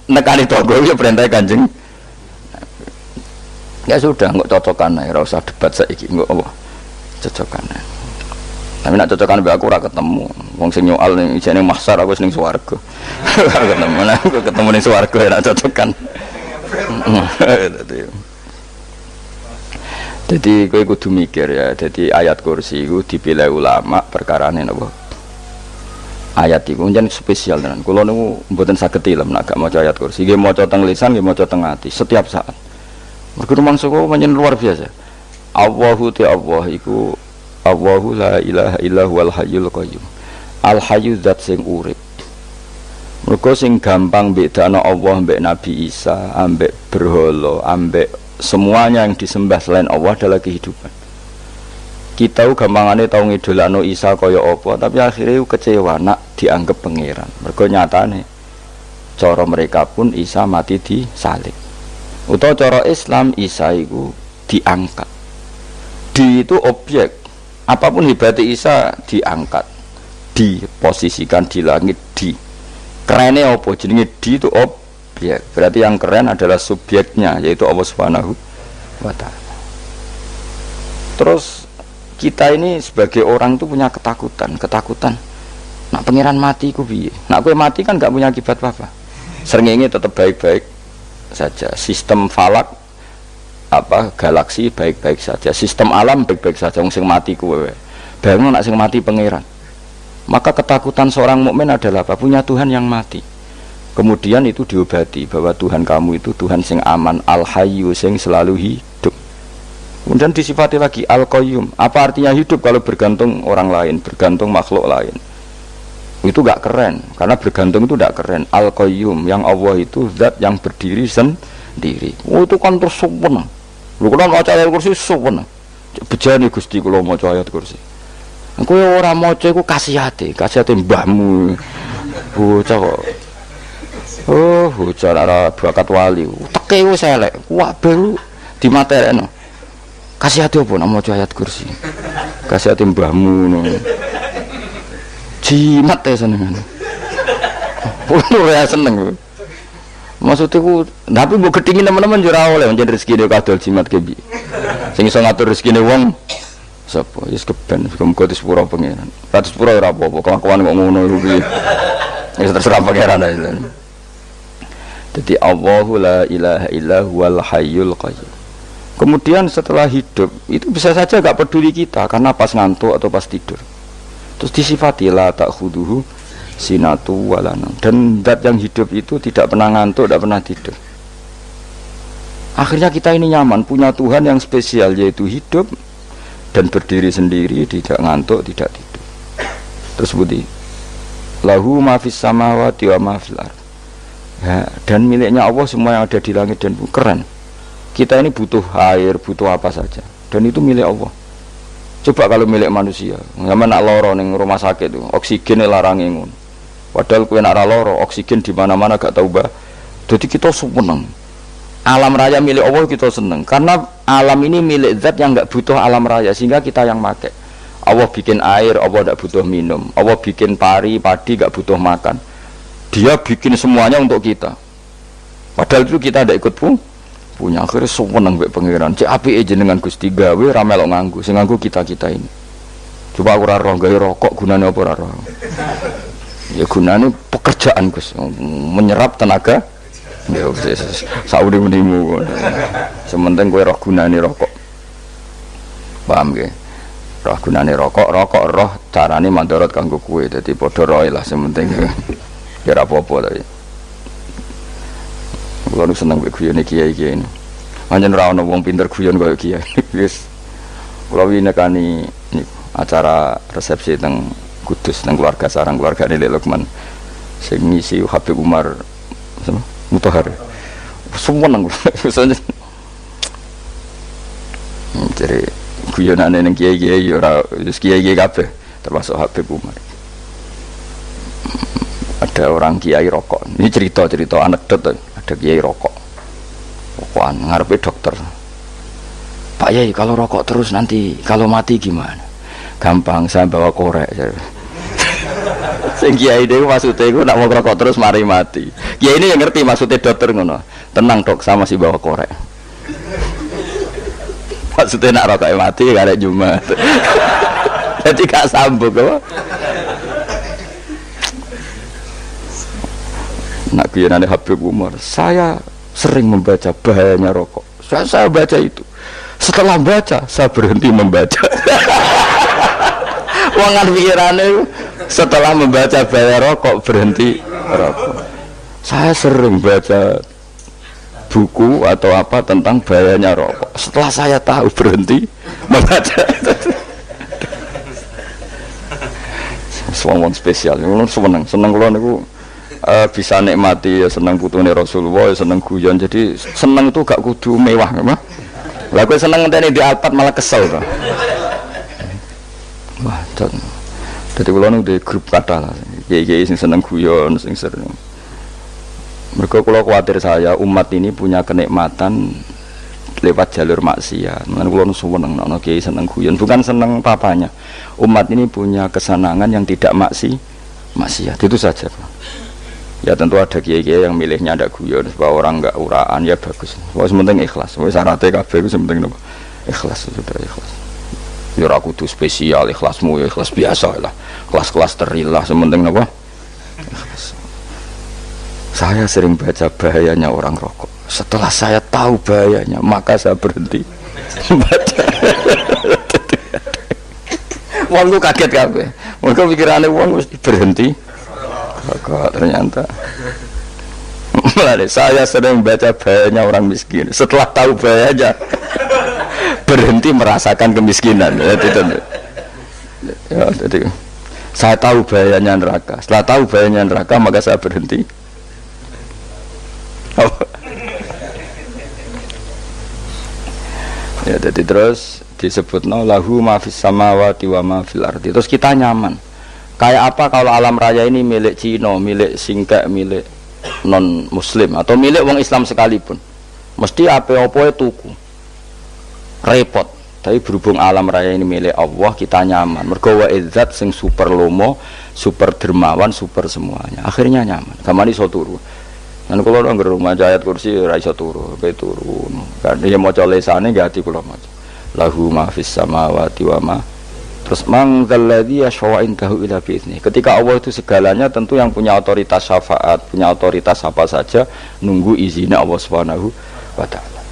nekani tonggo ya perintah Kanjeng. Ya sudah, enggak cocokan ae, ora usah debat saiki, enggak apa. Cocokan ae. Tapi nak cocokan mbek aku ora ketemu. Wong sing nyoal ning isine mahsyar aku ning swarga. Ketemu lah, aku ketemu ning swarga ora cocokan. Jadi kowe kudu mikir ya. Jadi ayat kursi iku dipilih ulama perkarane napa? Ayat iku njen spesial tenan. Kula niku mboten saged ilem nek gak maca ayat kursi. Nggih maca teng lisan, nggih maca teng ati setiap saat. Mergo mangsa kok pancen luar biasa. Allahu ta'ala iku Allahu la ilaha illa huwal hayyul qayyum. Al hayyu zat sing urip. Mergo sing gampang bedana Allah mbek Nabi Isa, ambek berhala, ambek semuanya yang disembah selain Allah adalah kehidupan. Kita gampangane tau ngidolakno Isa kaya apa, tapi akhirnya kecewa nak dianggap pangeran. Mergo nyatane cara mereka pun Isa mati di salib. Utawa cara Islam Isa iku diangkat. Di itu objek. Apapun hebatnya Isa diangkat, diposisikan di langit, di kerennya apa? Jenenge di itu objek. Berarti yang keren adalah subjeknya, yaitu Allah Subhanahu wa Ta'ala. Terus kita ini sebagai orang itu punya ketakutan. Nak pangeran mati ku piye? Nak kowe mati kan gak punya akibat apa-apa. Srengenge tetap baik-baik saja. Sistem falak galaksi baik-baik saja, sistem alam baik-baik saja. Wong sing mati kuwe bayangno nek sing mati pangeran. Maka ketakutan seorang mukmin adalah apa? Punya Tuhan yang mati. Kemudian itu diobati bahwa Tuhan kamu itu Tuhan sing aman, al-hayyu sing selalu hidup. Kemudian disifati lagi al-qayyum. Apa artinya hidup kalau bergantung orang lain, bergantung makhluk lain? Itu gak keren, karena bergantung itu gak keren. Al-qayyum, yang Allah itu zat yang berdiri sendiri. Oh itu kan terus sempurna. Lu kalau mau ayat kursi sempurna. Bejane Gusti kula maca ayat kursi. Kowe ora maca iku kasihate mbahmu. Bocah kok. Oh, bocah ora bakat wali. Teke wis elek. Kabeh dimaterekno. Kasihate opo nek maca ayat kursi? Kasihate mbahmu ngono. Jimat ya senengane. Ora seneng. Maksudnya ku, tapi mbok gedhingi teman-teman yo ora oleh njen rezekine kadol jimat ke piye. Sing iso ngatur rezekine wong sapa? Wis keben, muga disepuro pangeran. Ratus sepuro ora apa-apa, kelakuan kok ngono iku piye. Wis terserah pangeran ae. Dadi Allahu la ilaha illa huwal hayyul qayyum. Kemudian setelah hidup itu bisa saja gak peduli kita karena pas ngantuk atau pas tidur. Terus disifati la ta'khuduhu sinatu walana. Dan zat yang hidup itu tidak pernah ngantuk, tidak pernah tidur. Akhirnya kita ini nyaman punya Tuhan yang spesial, yaitu hidup dan berdiri sendiri, tidak ngantuk, tidak tidur. Terus budi lahu ma fis samawati wa ma fil ardh. Ya, dan miliknya Allah semua yang ada di langit dan bumi. Keren. Kita ini butuh air, butuh apa saja, dan itu milik Allah. Coba kalau milik manusia, zaman nak loro ning rumah sakit itu, oksigen larang ngono. Padahal kowe nak loro, oksigen di mana-mana gak tahu bah. Jadi kita seneng. Alam raya milik Allah kita seneng, karena alam ini milik zat yang gak butuh alam raya, sehingga kita yang pakai. Allah bikin air, Allah gak butuh minum. Allah bikin padi gak butuh makan. Dia bikin semuanya untuk kita. Padahal itu kita tidak ikut punya. Akhirnya seneng mbek pangeran. Cek apike jenengan Gusti gawe ra melok nganggo. Sing nganggo kita-kita ini. Coba aku ora roh gawe rokok gunane apa ora roh. Ya gunane pekerjaan Gus, menyerap tenaga. Ya wis saudi-udimu. Sementing kowe roh gunane rokok. Paham nggih? Roh gunane rokok roh carane mandorot kanggo kowe. Dadi padha roe lah sementing. Ya ora apa-apa tapi. Kalau seneng guyon kiai ini, hanya rawon wong pinter guyon kaya kiai. Wis, kalau ini nekani acara resepsi teng Kudus teng keluarga sarang keluarga Lek Lukman, sing ngisi Habib Umar, Mutahar. Semua nang, jadi guyonane neng kiai ora kiai kabeh, termasuk Habib Umar. Ada orang kiai rokok. Ini cerita anekdot. Ada kiai rokokan ngarepe dokter. Pak Yai, kalau rokok terus nanti kalau mati gimana? Gampang, saya bawa korek. Sing kiai dhewe maksudnya iku nak mau rokok terus mari mati. Kiai ini yang ngerti maksudnya dokter ngono. Tenang dok, saya masih bawa korek. Maksudnya nak rokok mati gak ada Jumat. Jadi gak sambung apa? Nak kuyonane Habib Umar, saya sering membaca bahayanya rokok. Saya baca itu. Setelah baca, saya berhenti membaca. Wangan pikirannya setelah membaca bahaya rokok berhenti rokok. Saya sering baca buku atau apa tentang bahayanya rokok. Setelah saya tahu berhenti membaca. Suwon spesial. Seneng kalau niku bisa nikmati ya seneng putune Rasulullah, ya seneng guyon. Jadi seneng itu gak kudu mewah, mah. Lah kowe seneng ngenteni di Alphard malah kesel to. Wah, dadi kula nu di grup kathah lah. Kiai-kiai sing seneng guyon, sing sering. Mergo kula kuwatir saya umat ini punya kenikmatan lewat jalur maksiat. Mulane kula nu seneng ana kiai seneng guyon, bukan seneng papanya. Umat ini punya kesenangan yang tidak maksiat. Itu saja. Ya tentu ada kiai-kiai yang milihnya ada guyon supaya orang enggak uraan, ya bagus. Wis penting ikhlas. Wis syaratnya kabeh iku penting napa? Ikhlas, sudah ikhlas. Ya ora kudu spesial, ikhlasmu ya ikhlas biasa lah. Kelas-kelas terilah penting napa? Ikhlas. Saya sering baca bahayanya orang rokok. Setelah saya tahu bahayanya, maka saya berhenti baca. Wong ku kaget kabeh. Mergo pikirane wong wis berhenti. Kok ternyata saya sering baca bahayanya orang miskin. Setelah tahu bahayanya berhenti merasakan kemiskinan. Jadi saya tahu bahayanya neraka. Setelah tahu bahayanya neraka maka saya berhenti. Ya jadi terus disebut lahu ma fis samawati wa ma fil ardi. Terus kita nyaman. Kayak apa kalau alam raya ini milik Cina, milik Singkek, milik non Muslim atau milik wong Islam sekalipun, mesti apa-apa tuku, repot. Tapi berhubung alam raya ini milik Allah, kita nyaman. Mergo wa izzat sing super lomo, super dermawan, super semuanya. Akhirnya nyaman. Kamane iso turu. Lan kula nang rumah ayat kursi ora iso turu, pe turu. Kan dia maca lesane gak ati kula maca. Lahu ma fis samawati wa ma. Terus mangzalladzi yashfa'u indahu illa bi'izni. Ketika Allah itu segalanya, tentu yang punya otoritas syafaat, punya otoritas apa saja, nunggu izinnya Allah Subhanahu wa taala.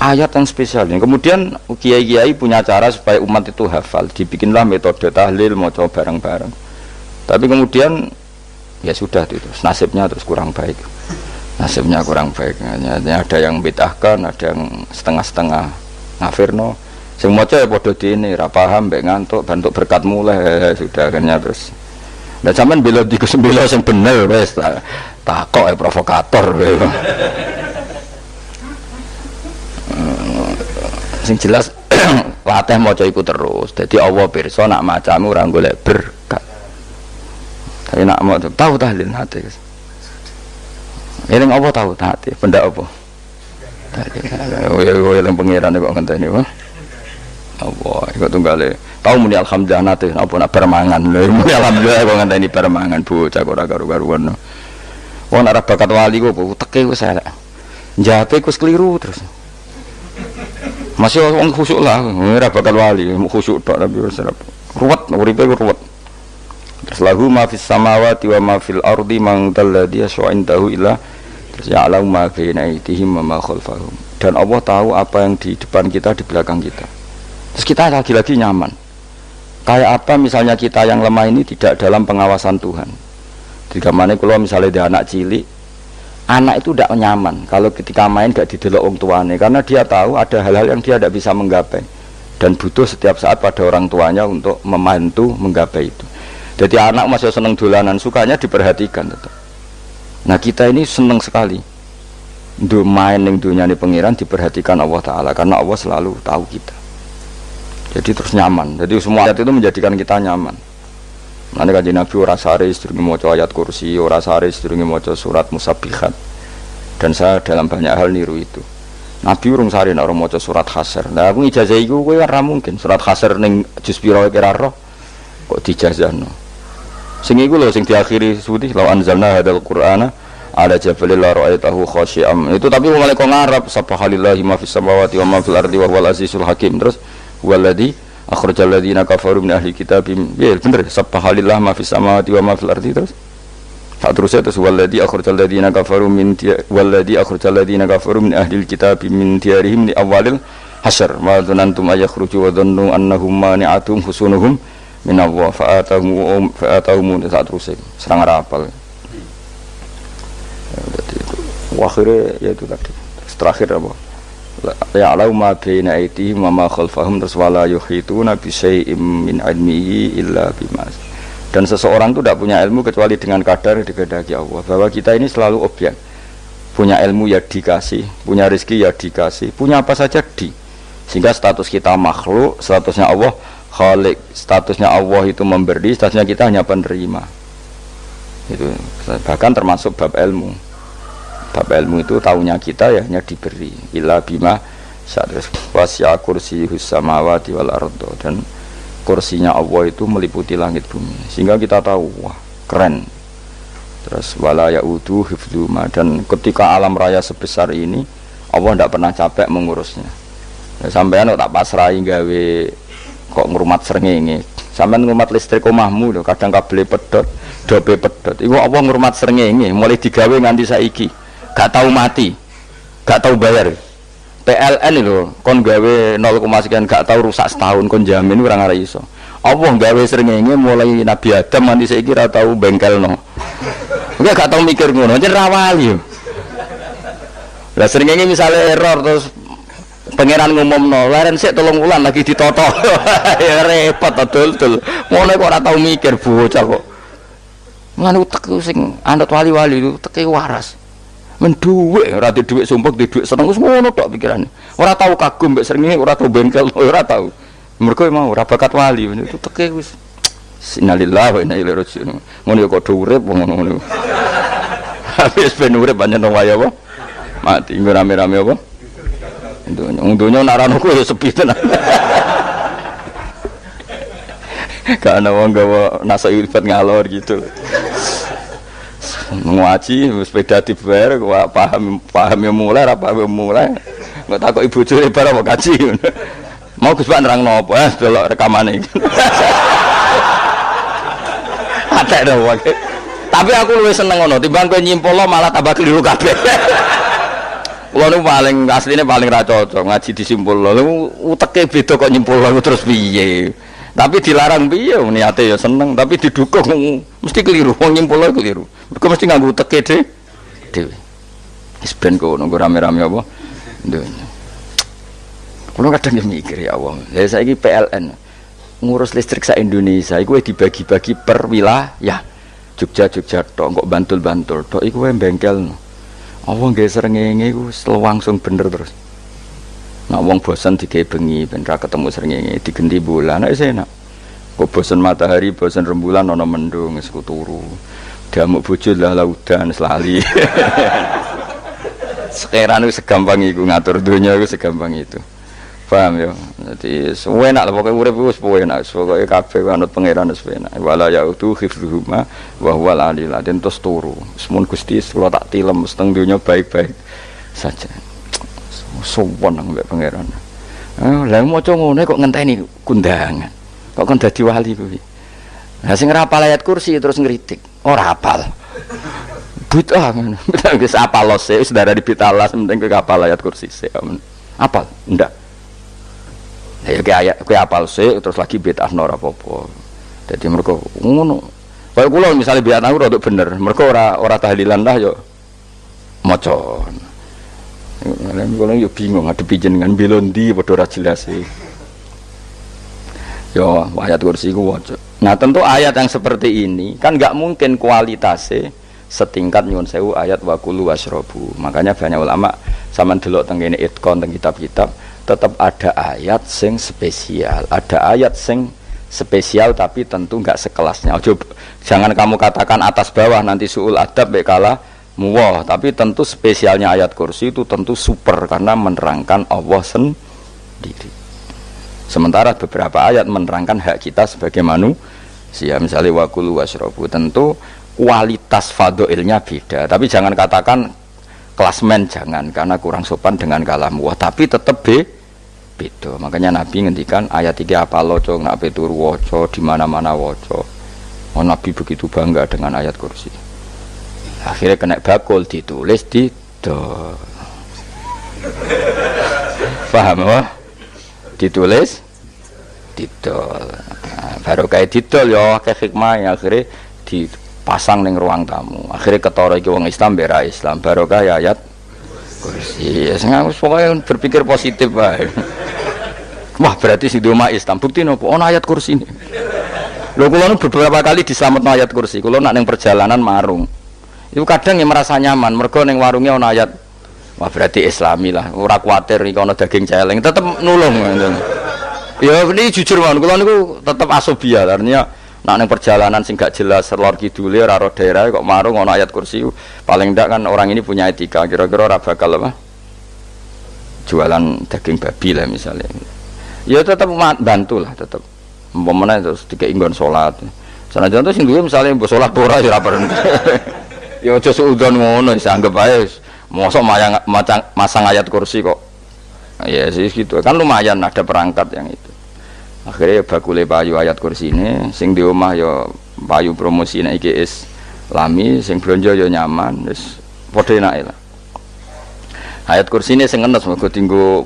ayat yang spesial. Kemudian kiai-kiai punya cara supaya umat itu hafal, dibikinlah metode tahlil mau coba bareng-bareng. Tapi kemudian ya sudah itu nasibnya terus kurang baik. Nasibnya kurang baik. Ada yang bid'ahkan, ada yang setengah-setengah ngafirno. Sing maca ya padha dene, ra paham mbek ngantuk, bantuk berkat mulai sudah akhirnya terus. Lah sampean bela dikusembil sing bener wis takok provokator. Sing jelas latih maca iku terus. Dadi Allah pirsa nak macamu ora golek berkat. Tapi nak mau tahu tahlil hati. Eling apa tahu hati? Benda apa? Tahlil. Yang pengiran kok ngenteni wae. Allah, iku tunggale. Tahu muni alhamdulillah nate apa nak permangan. Muni alhamdulillah kok ngenteni permangan bocah ora karo-karuan. Wong ora bakat wali kok teke wis elek. Njape wis keliru terus. Masih wong khusuk lah, ora bakal wali, khusuk tok tapi wis ruwet, uripe ruwet. Terus lahu ma fis samawati wa ma fil ardi man dalladhi yash'indahu illa terus ya'lamu ma baina aydihim wa ma khalfahum. Dan Allah tahu apa yang di depan kita, di belakang kita. Terus kita lagi-lagi nyaman. Kayak apa misalnya kita yang lemah ini tidak dalam pengawasan Tuhan. Jika mana kalau misalnya dia anak cilik, anak itu tidak nyaman kalau ketika main gak didelok orang tuanya, karena dia tahu ada hal-hal yang dia tidak bisa menggapai dan butuh setiap saat pada orang tuanya untuk membantu menggapai itu. Jadi anak masih seneng dolanan, sukanya diperhatikan tetap. Nah kita ini seneng sekali untuk main yang dunia ini pengiran diperhatikan Allah Ta'ala, karena Allah selalu tahu kita. Jadi terus nyaman. Jadi semua ayat itu menjadikan kita nyaman. Nanti kajian Nabi ora sare sedurunge maca ayat kursi, ora sare sedurunge maca surat musabbihat. Dan saya dalam banyak hal niru itu. Nabi urung sare nek ora maca surat Hasyr. Lah aku ijazah iku kowe ora mungkin surat Hasyr ning juz pira kira roh kok dijazahno. Sing iku lho sing diakhiri suti law anzalna hadzal qur'ana ala jabalil la ra'aitahu khashi'am. Itu tapi mulai kok ngarep subhanallahi ma fis samawati wa ma fil ardi wa huwal azizul hakim. Terus waladhi akhrajal ladzina kafaru min ahli kitabim. Ya bener subhanallah ma fis samawati wa ma fil ardi. Terus terusnya terus waladhi akhrajal ladzina kafaru min waladhi akhrajal ladzina kafaru min ahli kitabim min diyarihim li awalil hasyr wa dzanantum ayakhruju wa dhannu annahum mani'atum husunuhum min Allah fa'atahum saat terusnya serang rapal. Akhirnya ya itu tadi terakhir apa ya'lamu ma baina aydihim wa ma khalfahum terus wala yuhituna bi syai'im min ilmihi illa bima. Dan seseorang itu tidak punya ilmu kecuali dengan kadar dikehendaki Allah. Bahwa kita ini selalu objek. Punya ilmu ya dikasih, punya rezeki ya dikasih, punya apa saja di. Sehingga status kita makhluk, statusnya Allah khalik, statusnya Allah itu memberi, statusnya kita hanya penerima. Itu bahkan termasuk bab ilmu. Bab ilmu itu tahunya kita ya hanya diberi illa bima sadris wasya kursiyus samawati wal ardo, dan kursinya Allah itu meliputi langit bumi sehingga kita tahu wah keren. Terus wala yaudu hifdzuma, dan ketika alam raya sebesar ini Allah tidak pernah capek mengurusnya. Ya, sampean tak pasrahi gawe kok ngrumat srengenge, sampean ngrumat listrik omahmu lho kadang kabel pedhot dobe pedhot iku Allah ngrumat srengenge mulai digawe nganti saiki gak tahu mati, gak tahu bayar. PLN itu kon gawe 0, sekian gak tahu rusak setahun kon jamin ora ngara iso. Allah gawe srengenge mulai Nabi Adam nganti saiki ora tahu bengkelno. Enggak gak tahu mikir ngono, jan ra wali. Lah srengenge misale error terus pangeran ngumumno, leren sik 3 wulan lagi ditoto. Ya repot dul-dul. Ngono kok ora tahu mikir bocah kok. Ngono utek sing anut wali-wali itu teke waras. Menduwe ora di dhuwit sumpek di dhuwit seneng wis ngono tok pikirane. Ora tahu kagum mbek srengenge, ora tahu bengkel, ora tahu. Mergo mau ora bakat wali itu teke wis innalillahi wa inna ilaihi raji'un. Ngono ya kok urip ngono. Habis ben urip pancen wae apa? Mati nggo rame-rame apa? Untunya nak rano ku ya sepi tenan. Karena wong gawa nasa ilfat ngalor gitu. Ngaji sepeda dibayar paham yang mulai apa yang mulai nggak takut ibu curi barang mau kaji mau Gus Pak nerang nopo delok rekamane ada dong tapi aku lebih seneng ngono timbang kowe nyimpolo malah tambah keliru kabeh Kulo nu paling asline paling ra cocok ngaji disimpul lho. Uteke beda kok nyimpul lho terus piye. Tapi dilarang piye niate ya seneng tapi didukung mesti keliru. Wong nyimpul lho keliru. Mergo mesti nganggo uteke dhewe. Wis ben kono rame-rame apa? Dunya. Kulo kadang mikir ya Allah. Lah saiki PLN ngurus listrik sa Indonesia iku dibagi-bagi per wilayah. Jogja tok kok Bantul tok iku wae bengkel. Apa nggih srengenge iku langsung bener terus. Nek wong bosan digawe bengi ben ra ketemu srengenge digenti bulan nek enak. Kok bosan matahari, bosan rembulan ana mendung wis turu. Diamuk bojo lah laudan selali. Sekarang itu segampang itu ngatur dunia itu segampang itu, paham ya? Jadi enak lah pokoknya urip itu enak, pokoknya kabeh anut pangeran itu enak. Wala yautu khifruhuma wa huwal aliyul azim terus turu. Semun Gusti kula tak tilem seteng dunia baik-baik saja. Sowan nang mbek pangeran. Lah maca ngene kok ngenteni kundangan. Kok kon dadi wali kuwi. Lah sing ora hafal ayat kursi terus ngritik. Ora hafal. Bid'ah ngono. Wis apal lose wis darah dibitalas penting kowe hafal ayat kursi sik. Apal? Ndak. Ya ayat kowe apal sik terus lagi bid'ah ora apa-apa. Dadi mergo ngono. Kaya kula misale biyen aku rada bener, mergo ora tahlilan lah yo maca. Kula yo bingung ngadepi jenengan belondi padha ora jelas e. Yo ayat kursi ku waca. Nah, tentu ayat yang seperti ini kan enggak mungkin kualitasnya setingkat nyuwun sewu ayat wa kulu wasrobu. Makanya banyak ulama sampean delok teng kene itqon teng kitab-kitab tetap ada ayat sing spesial, ada ayat sing spesial tapi tentu enggak sekelasnya. Jangan kamu katakan atas bawah nanti suul adab bekala muwah, tapi tentu spesialnya ayat kursi itu tentu super karena menerangkan Allah sendiri. Sementara beberapa ayat menerangkan hak kita sebagai manusia, misalnya wa kulu wasrobu, tentu kualitas fadhilnya beda, tapi jangan katakan klasmen, jangan, karena kurang sopan dengan kalam wah, tapi tetap beda. Makanya Nabi ngendikan ayat 3 apa loco nak petur woco di mana-mana woco. Oh, Nabi begitu bangga dengan ayat kursi. Akhirnya kena bakul ditulis di paham wah? Ditulis didol. Nah, baru kayak didol ya kayak hikmah yang akhirnya dipasang ning ruang tamu. Akhirnya ketara iki wong Islam bera Islam barokah ya ayat kursi. Ya sing pokoknya berpikir positif wae. Wah, berarti sing di omah Islam bukti nopo ono ayat kursi ini. Lho kula beberapa kali diselametno ayat kursi. Kula nak ning perjalanan marung. Itu kadang yang merasa nyaman mergo ning warungnya ono ayat. Wah, berarti Islami lah. Ora kuwatir iki ono daging celeng, tetep nulung. Ya ini jujur mawon kula niku tetep asobia artinya nek ning perjalanan sing gak jelas lor kidule ora ro daerah kok marung ana ayat kursi paling ndak kan orang ini punya etika kira-kira ora bakal apa jualan daging babi lah misalnya ya tetep bantu lah tetep umpamane terus dikek nggon salat sanajan to sing duwe misale mbok salat ora ya ora perlu ya aja suudon ngono wis anggap ae mosok masang ayat kursi kok ya sih gitu kan lumayan ada perangkat yang itu akhirnya bakule payu ayat kursi ini sing di omah ya payu promosi nek iki Islami sing blonjo ya nyaman wis padha enake lah ayat kursi ini sing ngenes mergo tinggo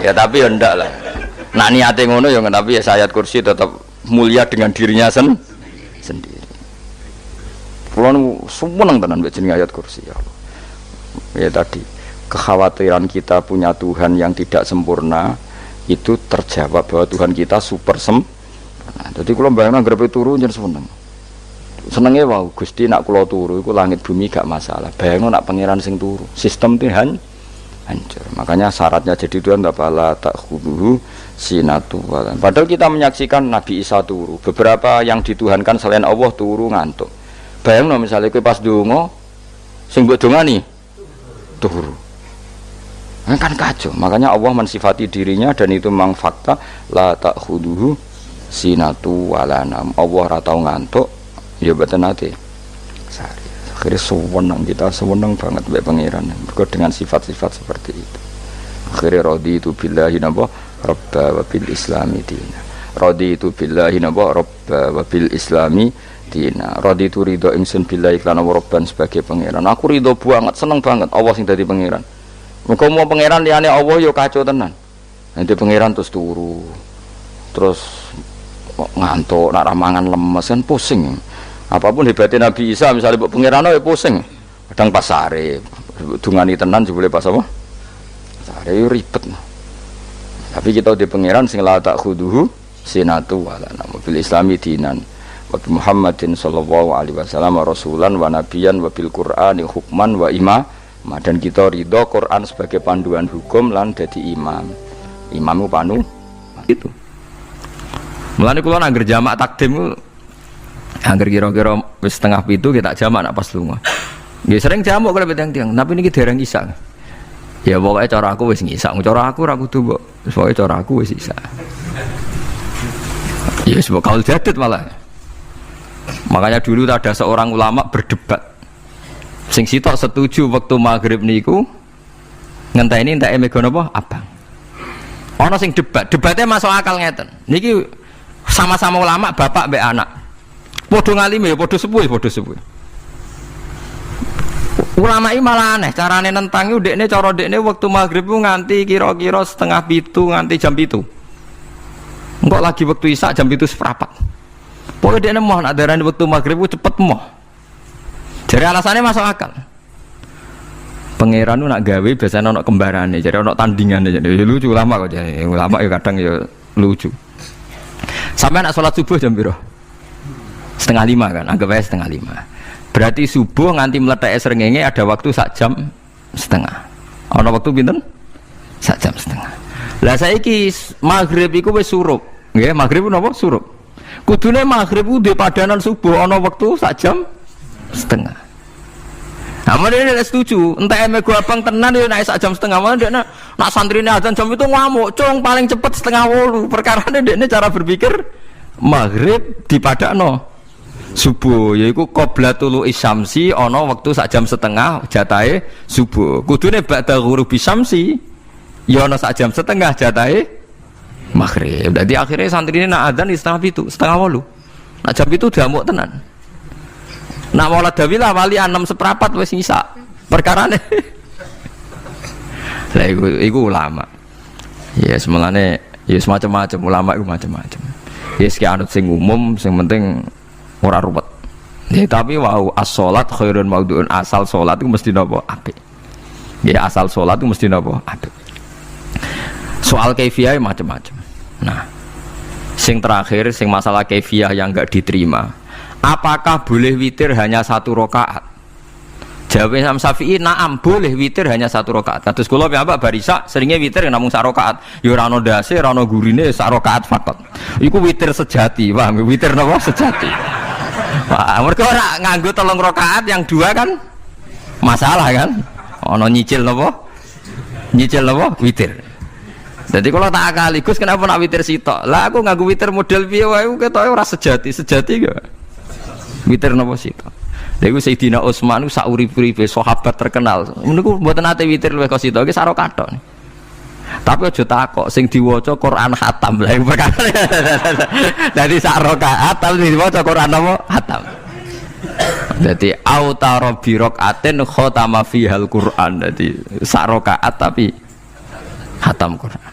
ya tapi ya ndak lah nak niate ngono ya tapi ya ayat kursi tetap mulia dengan dirinya sendiri kula seneng tenan mbek jeneng ayat kursi ya Allah ya tadi kekhawatiran kita punya Tuhan yang tidak sempurna itu terjawab bahwa Tuhan kita super sempurna. Jadi kalau bayangkan grepe turu jen senengnya wow Gusti nak kula turu itu langit bumi gak masalah. Bayangkan nak pangeran sing turu sistem Tuhan hancur. Makanya syaratnya jadi Tuhan tak khuduhu sinatu. Padahal kita menyaksikan Nabi Isa turu. Beberapa yang dituhankan selain Allah turu ngantuk. Bayangkan misalnya kowe pas donga sing mbok dongani turu. Kan kacau, makanya Allah mensifati dirinya dan itu memang fakta la ta'khuduhu sinatu walanam Allah ratau ngantuk ya betul nanti akhirnya sewenang kita sewenang banget mbek pangeran dengan sifat-sifat seperti itu akhirnya radi itu billahi napa rabba wa bil islami dina raditu billahi napa robba wa bil islami dina. Raditu ridho ingsun billahi lan robban sebagai pangeran. Aku ridho banget, seneng banget Allah sing dadi pangeran. Muga mau pangeran liyane Allah yo kacau tenan. Nanti pangeran terus turu. Terus ngantuk, nak ramangan lemes kan pusing. Apapun hebatnya Nabi Isa misalnya buat pangeran ya pusing. Kadang pas sare, dungani tenan jebule pas apa? Sare ribet. Tapi kita di pangeran sing la tak khuduhu sinatu wala nama bil islami dinan wa Muhammadin sallallahu alaihi wasallam rasulan wa nabiyan wa bil qur'ani hukman wa dan kita ridho Quran sebagai panduan hukum lan dadi imam. Imamku panu itu. Mulane kula angger jamak takdim angger kira-kira wis setengah pitu kita jamak nak pas lunga. Nggih sering jamak kalau tiang-tiang, tapi niki dereng isa. Ya pokoknya cara aku wis ngisa, cara aku ora kudu mbok. Pokoke cara aku wis isa. Ya sebab kaul jadid malah. Makanya dulu ada seorang ulama berdebat. Sing sitok setuju waktu maghrib niku ngenteni entek mega napa abang. Ana sing debatnya masuk akal ngeten. Niki sama-sama ulama bapak mbek anak. Padha ngalime ya padha sepuh. Ulama iki malah aneh carane nentang iku dekne cara dekne waktu maghrib ku nganti kira-kira setengah pitu nganti jam 7. Engko lagi waktu isya jam 7:15. Pokoke dekne moh nak darani waktu maghrib ku cepet moh. Jadi alasannya masuk akal. Pangeran nak gawe biasanya ono kembarane, jadi ono tandingannya, jadi lucu ulama kok jadi ulama ya kadang ya lucu. Sampai nak sholat subuh jam piro? 4:30 kan, anggap aja 4:30. Berarti subuh nganti meletak srengenge ada waktu sak jam setengah. Ono waktu pinten? Sak jam setengah. Lah saiki maghrib iku wis surup, nggih maghrib napa surup. Kudune maghrib ku duwe padanan subuh ono waktu sak jam setengah. Amun dia tidak setuju, entah emego abang tenan dia naik sak jam setengah, malah dia nak santri ini azan jam itu ngamuk, cung paling cepet 7:30. Perkara dia cara berpikir maghrib dipadakno subuh, yaitu qoblatul isyamsi ono waktu sak jam setengah jatahe subuh. Kudune ba'da ghurubi syamsi, ya ono sak jam setengah jatahe maghrib. Jadi akhirnya santri ini nak azan di 7:30. Nak jam itu diamuk tenan. Nak maulad dawilah wali 6:15 wis ngisa. Perkarane. Lah iku ulama. Ya semulane ya semacam-macam ulama iku macam-macam. Ya sing anut sing umum sing penting ora ruwet. Ya tapi wau as-shalat khairun maudhu'un, asal salat iku mesti napa apik. Ya asal salat iku mesti napa apik. Soal kaifiyah macam-macam. Nah, sing terakhir sing masalah kaifiyah yang enggak diterima. Apakah boleh witir hanya 1 rakaat? Jawab Imam Syafi'i, na'am, boleh witir hanya 1 rakaat. Kados kula piyambak barisa seringnya witir namung 1 rakaat. Ya ora ono ndase, ora ono gurine, 1 rakaat fakot. Iku witir sejati, paham? Witir napa sejati. Wah, mergo ora nganggo 3 rakaat yang 2 kan masalah kan? Ono nyicil napa? Nyicil napa? Witir. Jadi kalau tak akali, Gus kenapa nak witir sitok? Lah aku nganggo witir model piye wae ketoke ora sejati gak? Witir napa sitok. Lha iku Sayyidina Utsman ku sak urip-uripe sahabat terkenal. Niku mboten nate witir luwih kok sitok iki sak rakaat. Tapi aja takok sing diwaca Quran khatam. Lah perkara. Dadi sak rakaat tapi diwaca Quran apa? Khatam. Dadi autara bi rakaatin khatama fihal Quran. Dadi sak rakaat tapi khatam Quran.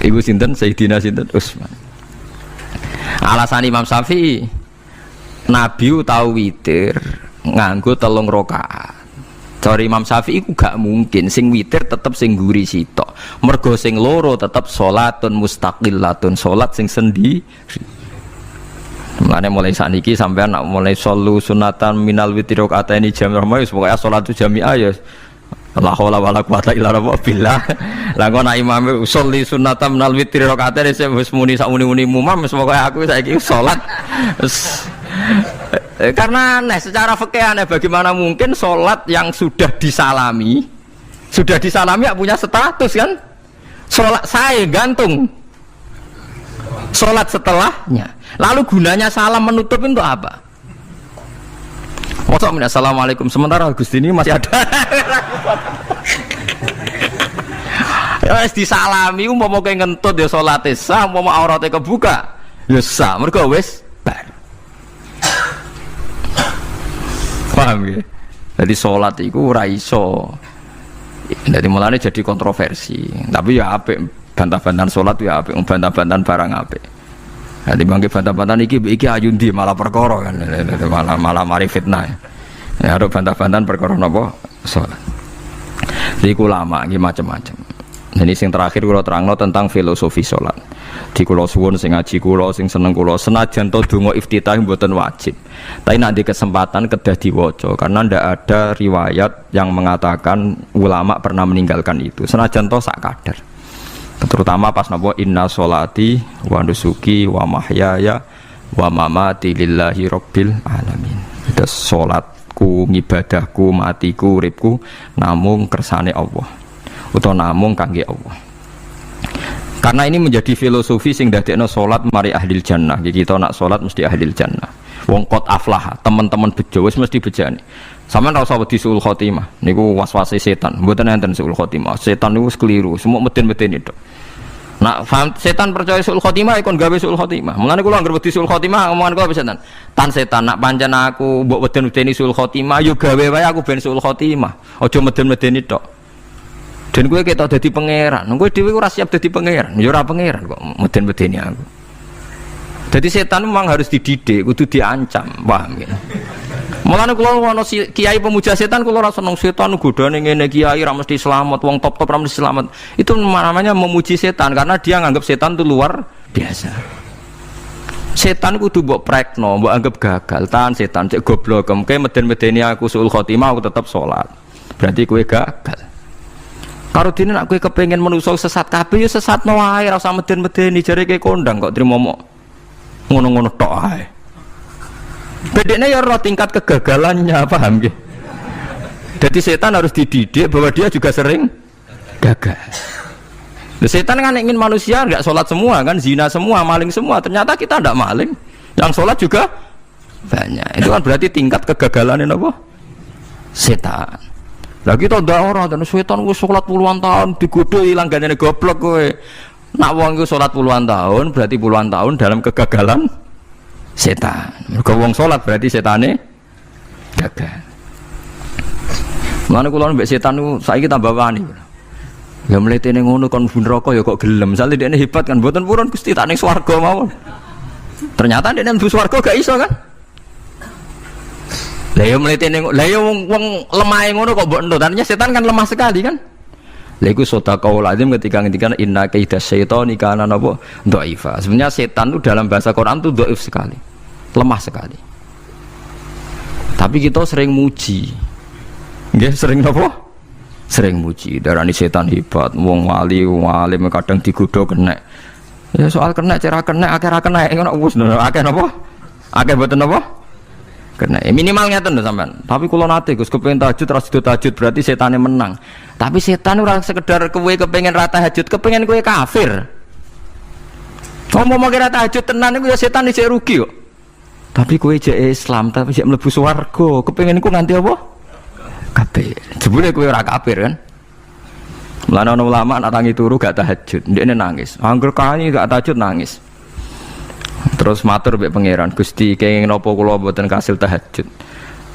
Iku sinten Sayyidina sinten Utsman. Alasan Imam Syafi'i Nabi tahu witir nganggo 3 rakaat. Cara Imam Syafi'i ku gak mungkin sing witir tetep sing guri sitok. Mergo sing loro tetep salatun mustaqillatun, salat sing sendiri. Mulane mulai saniki sampean nak mulai solu sunatan minal witri rakaataini jami'ah wis pokoke salat jami'ah ya la haula wala quwata illa billah. Lah kok nek imam sholli sunatan minal witri rakaataini wis muni sak muni-muni mumam wis pokoke aku saiki salat karena aneh secara fikih aneh, bagaimana mungkin sholat yang sudah disalami ya punya status kan? Sholat saya gantung sholat setelahnya, lalu gunanya salam menutup itu apa? Masa assalamualaikum sementara Gusti ini masih ada. Ya wis disalami umpama kowe ngentut ya salate sah, umpama aurate kebuka ya sah, mergo wis bar. Paham ya? Jadi salat iku ora iso. Jadi mulane jadi kontroversi. Tapi ya apik bantah-bantahan salat ya apik, bantah-bantahan barang apik. Jadi bangke bantah-bantahan iki ayundi malah perkara kan. Malah mari fitnah. Ya ada bantah-bantahan perkara napa salat. Jadi ulama iki macam-macam. Jadi sing terakhir kula terangno tentang filosofi salat. Di kula suwun sing ngaji kula sing seneng kula senajan to donga iftitah mboten wajib. Tapi nanti kesempatan kedah diwaca karena ndak ada riwayat yang mengatakan ulama pernah meninggalkan itu. Senajan to sak kadar. Terutama pas napa inna sholati wa nusuki wa mahyaya wa mamati lillahi rabbil alamin. Terus salatku, ngibadahku, matiku, uripku namung kersane Allah. Utawa namung kangge Allah. Karena ini menjadi filosofi sing dadekno salat mari ahlil jannah. Jadi kita nak salat mesti ahlil jannah. Wong qad aflah, teman-teman bejo wis mesti bejane. Sampeyan ora usah wedi suul khotimah. Niku waswase setan. Mboten enten suul khotimah. Setan niku wis keliru, semua meden-meden itu. Nak setan percaya suul khotimah ikon gawe suul khotimah. Mulane kula anggere wedi suul khotimah omongan kula setan. Tan setan nak pancen aku mbok weden-wedeni suul khotimah yo gawe wae aku ben suul khotimah. Aja meden-medeni tok. Dan gue kita jadi pangeran, gue dewi ora siap jadi pangeran, ya ora pangeran kok meden-medeni aku. Jadi setan memang harus dididik, kudu diancam, paham ya? Mulane kula ana kiai pemuja setan kula ora seneng setan godane ngene kiai ra mesti selamat, wong top-top ra mesti selamat. Itu namanya memuji setan karena dia nganggap setan itu luar biasa. Setan kudu mbok prekno, mbok anggap gagal, tahan setan cek goblok, kowe meden-medeni aku suul khotimah aku tetap salat. Berarti kowe gagal. Karo dene nek kowe kepengin manusa sesat kabeh ya sesatno wae ora usah meden-medeni jare kowe kondang kok trimo mok ngono-ngono tok ae. Bedene ya ora tingkat kegagalannya, paham nggih? Jadi setan harus dididik bahwa dia juga sering gagal. Setan kan ingin manusia enggak sholat semua kan, zina semua, maling semua. Ternyata kita enggak maling, yang sholat juga banyak. Itu kan berarti tingkat kegagalannya apa? Setan. Lagi kita ndak ora dan setan wis salat puluhan tahun digodho ilang gandane goblok kowe. Nak wong iku salat puluhan tahun berarti puluhan tahun dalam kegagalan setan. Mergo wong salat berarti setane gagal. Mulane kula mbek setan niku saiki tambah wani. Ya mletene ngono kon bun neraka ya kok gelem. Misale dekne hebat kan mboten purun Gusti tak ning swarga mawon. Ternyata dekne mlebu swarga gak iso kan? Lah yo mletene lah yo wong lemahe ngono kok mbok entut. Artinya setan kan lemah sekali kan? Lah iku sedekah lazim ketika ngendikan inna kaidas syaitani kana napa dhaifa. Sebenarnya setan itu dalam bahasa Quran itu dhaif sekali. Lemah sekali. Tapi kita sering muji. Nggih sering napa? Sering muji. Darani setan hebat, wong wali, wong alim kadang digodho kena. Ya soal kena cara kena akeh-akeh kena ngono wis akeh napa? Akeh mboten napa? Kena minimal ngeten lho sampean. Tapi kula nate Gus kepengin tahajud ra sido tahajud berarti setane menang. Tapi setan ora sekedar kowe kepengin ra tahajud, kepengin kowe kafir. Ngomong kira tahajud tenan iku ya setan isih rugi kok. Tapi kowe jek Islam, tapi jek mlebu swarga, kepengin ku nganti apa? Kafir. Jebule kowe ora kafir kan? Mulane ana ulama nak tangi turu gak tahajud, ndekne nangis. Angger kani gak tahajud nangis. Terus matur mbek pangeran, Gusti kenging napa kula mboten kasil tahajud.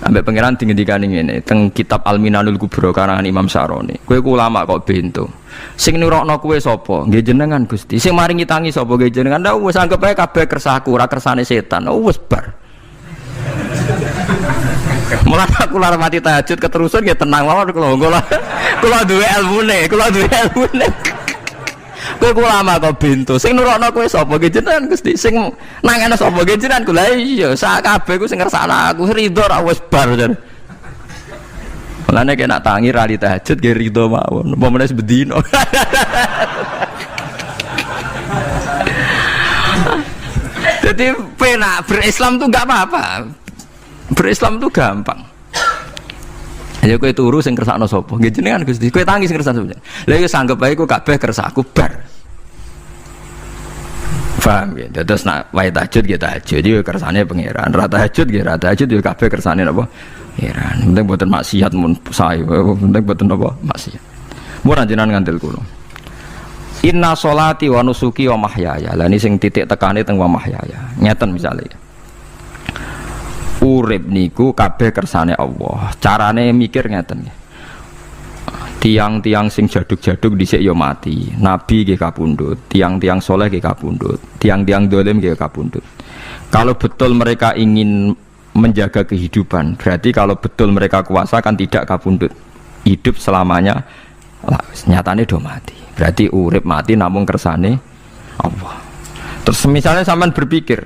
Ambek pangeran dingendikane ngene, teng kitab Al-Minanul Kubra karangan Imam Saroni. Kowe ku ulama kok bento. Sing nurokno kowe sapa? Nggih jenengan Gusti. Sing maringi tangi sapa? Nggih jenengan. Ndak wis anggap ae kabeh kersahku, ora kersane setan. Wis bar. Mulane aku lara mati tahajud keterusan nggih tenang mawon kula duwe ilmune, Kowe ulama kok bento. Sing nurokno kowe sapa? Nggih jenengan Gusti. Sing nangene sapa? Nggih jenengan. Lha iya, sak kabeh ku sing ngersakno aku ridho ra wis bar jan. Mulane kena tangi rali tahajud nggih ridho mawon. Apa meneh bedino. Jadi penak berislam tuh enggak apa-apa. Berislam tuh gampang. Ya kowe turu sing kersakno sapa? Nggih jenengan Gusti. Kowe tangi sing kersakno sapa? Lah iku sanggep ae ku kabeh kersakku bar. Paham ya? Terus nak wae tahajud ya tahajud iki kersane pangeran. Ra tahajud ya ra tahajud ya kabeh kersane napa? Pangeran. Penting boten maksiat mun sae. Penting boten napa? Maksiat. Mun jenengan ngandel kula. Inna sholati wa nusuki wa mahyaya. Lah ini sing titik tekane teng wa mahyaya. Ngeten misalnya. Urip niku kabeh kersane Allah. Carane mikir ngeten. Tiang-tiang sing jaduk-jaduk dhisik ya mati. Nabi nggih kapundhut, tiang-tiang soleh nggih kapundhut, tiang-tiang dolim nggih kapundhut. Kalau betul mereka ingin menjaga kehidupan, berarti kalau betul mereka kuasa kan tidak kapundhut. Hidup selamanya. Lah nyatane do mati. Berarti urip mati namung kersane Allah. Terus misalnya sampean berpikir,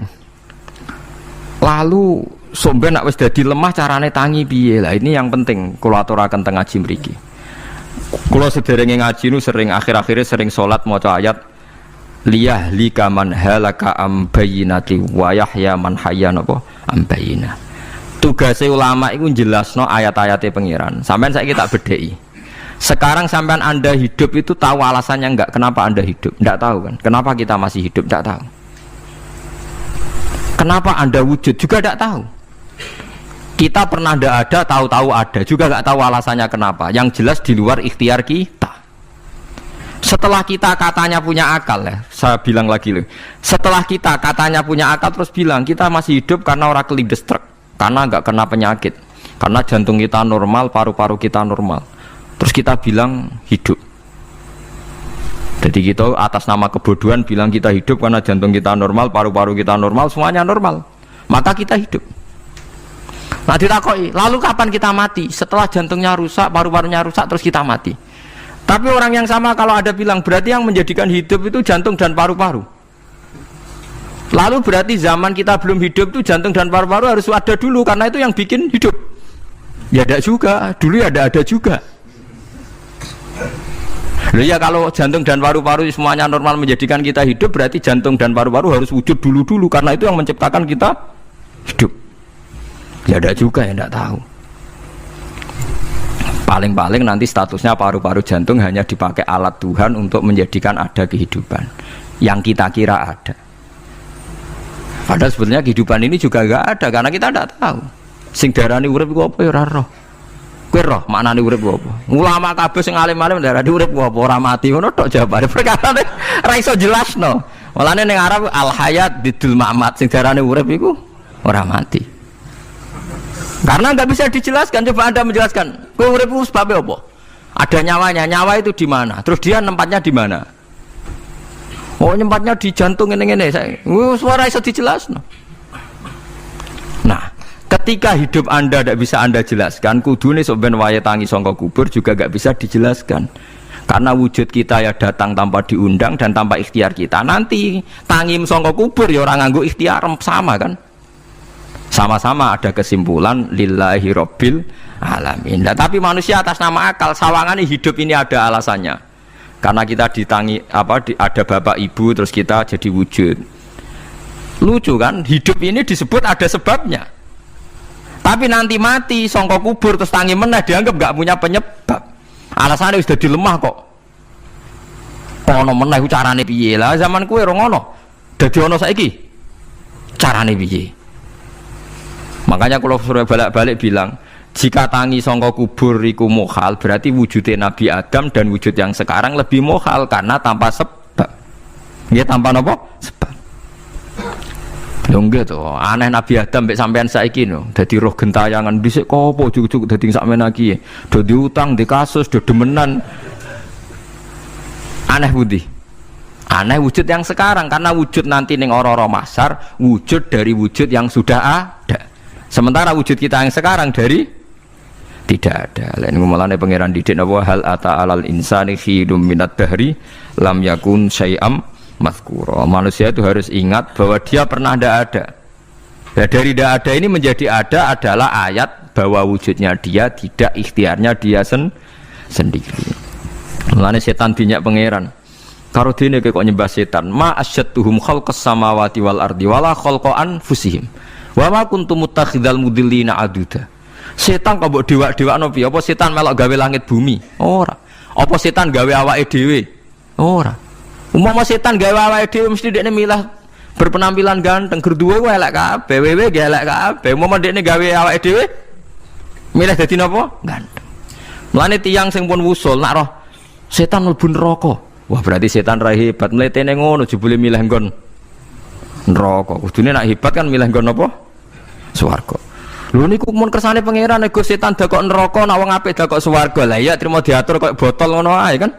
lalu somben nek wis dadi lemah carane tangi piye? Lah ini yang penting kula aturaken teng ngaji mriki. Kula sederenge ngaji nu sering akhir-akhire sering salat maca ayat liyah lika man halaka am bayyinati wa yahya man hayya napa am bayyinah. Tugase ulama iku jelasno ayat-ayate pangeran. Sampeyan saiki tak bedheki. Sekarang sampean Anda hidup itu tahu alasannya enggak? Kenapa Anda hidup? Enggak tahu kan? Kenapa kita masih hidup? Enggak tahu. Kenapa Anda wujud? Juga enggak tahu. Kita pernah enggak ada, tahu-tahu ada. Juga enggak tahu alasannya kenapa. Yang jelas di luar ikhtiar kita. Setelah kita katanya punya akal ya, saya bilang lagi loh. Setelah kita katanya punya akal terus bilang kita masih hidup karena orang kelindes truk. Karena enggak kena penyakit. Karena jantung kita normal, paru-paru kita normal. Terus kita bilang hidup. Jadi kita atas nama kebodohan bilang kita hidup karena jantung kita normal, paru-paru kita normal, semuanya normal. Maka kita hidup. Nah ditakoi, lalu kapan kita mati? Setelah jantungnya rusak, paru-parunya rusak, terus kita mati. Tapi orang yang sama kalau ada bilang berarti yang menjadikan hidup itu jantung dan paru-paru. Lalu berarti zaman kita belum hidup itu jantung dan paru-paru harus ada dulu karena itu yang bikin hidup. Ya ada juga, dulu ya ada juga. Loh ya kalau jantung dan paru-paru semuanya normal menjadikan kita hidup berarti jantung dan paru-paru harus wujud dulu karena itu yang menciptakan kita hidup. Ya ada juga yang tidak tahu. Paling-paling nanti statusnya paru-paru jantung hanya dipakai alat Tuhan untuk menjadikan ada kehidupan yang kita kira ada. Padahal sebetulnya kehidupan ini juga enggak ada karena kita tidak tahu. Sing darani urip iku apa ya ora roh. Kowe roh maknane urip apa? Ulama kabeh sing alim-alim darani urip apa ora mati ngono tok jawabane. Perkarane ora iso jelasno. Mulane ning Arab al hayat bidul mamat sing darani urip iku ora mati. Karena nggak bisa dijelaskan. Coba Anda menjelaskan. Kowe urip itu sebabnya apa? Ada nyawanya. Nyawa itu di mana? Terus dia nempatnya di mana? Oh, nempatnya di jantung ini. Suara iso dijelasno. Nah, ketika hidup Anda tidak bisa Anda jelaskan, kudune sampeyan wayahe tangi sangka kubur juga nggak bisa dijelaskan. Karena wujud kita ya datang tanpa diundang dan tanpa ikhtiar kita. Nanti tangi sangka kubur ya orang nganggo ikhtiar sama kan? Sama-sama ada kesimpulan lillahi rabbil alamin. Nah, tapi manusia atas nama akal sawangane hidup ini ada alasannya. Karena kita ditangi ada bapak ibu terus kita jadi wujud. Lucu kan? Hidup ini disebut ada sebabnya. Tapi nanti mati sangka kubur terus tangi meneh dianggap enggak punya penyebab. Alasannya sudah dilemah kok. Ono meneh ku carane piye? Lah zaman kuwe ora ngono. Dadi ono saiki. Carane piye? Makanya kalau suruh balik-balik bilang jika tangi sangka kubur iku mukhal berarti wujudnya Nabi Adam dan wujud yang sekarang lebih mukhal karena tanpa sebab. Nggih tanpa napa? Sebab. Lho nggih to, aneh Nabi Adam mek sampean saiki no. Dadi roh gentayangan dhisik kok apa juk-juk dadi sakmene iki. Do diutang, di kasus, do demenan. Aneh budi. Aneh wujud yang sekarang karena wujud nanti ning ora-ora mahsyar wujud dari wujud yang sudah ada. Sementara wujud kita yang sekarang dari tidak ada. Lain ngomongane pangeran didik napa hal ata alal insani khidum minat dahri lam yakun syai'am mazkura. Manusia itu harus ingat bahwa dia pernah tidak ada. Nah, dari tidak ada ini menjadi ada adalah ayat bahwa wujudnya dia tidak ikhtiarnya dia sendiri. Mulane setan dinyak pangeran. Karo dene kok nyembah setan. Ma asyadduhum khalqas samawati wal ardi wala khalqa anfusihim. Wa ma kuntum muttakhidal mudillina aduda. Setan kok mbok dewak-dewakno piye? Apa setan melok gawe langit bumi? Ora. Apa setan gawe awake dhewe? Ora. Umpama setan gawe awake dhewe mesti dekne milah berpenampilan ganteng, gerduwe ku elek kabeh, wewe ge elek kabeh. Umpama dekne gawe awake dhewe milih dadi napa? Ganteng. Mulane tiyang sing pun wusul nak roh setan mlebu neraka. Wah, berarti setan ra hebat, mletene ngono jebule milih nggon neraka. Kudune nak hebat kan milih nggon apa? Swarga. Lho niku mun kersane pangeran nego setan dakok neraka, nak wong apik dakok swarga. Lah iya trimo diatur kok botol ngono ae kan.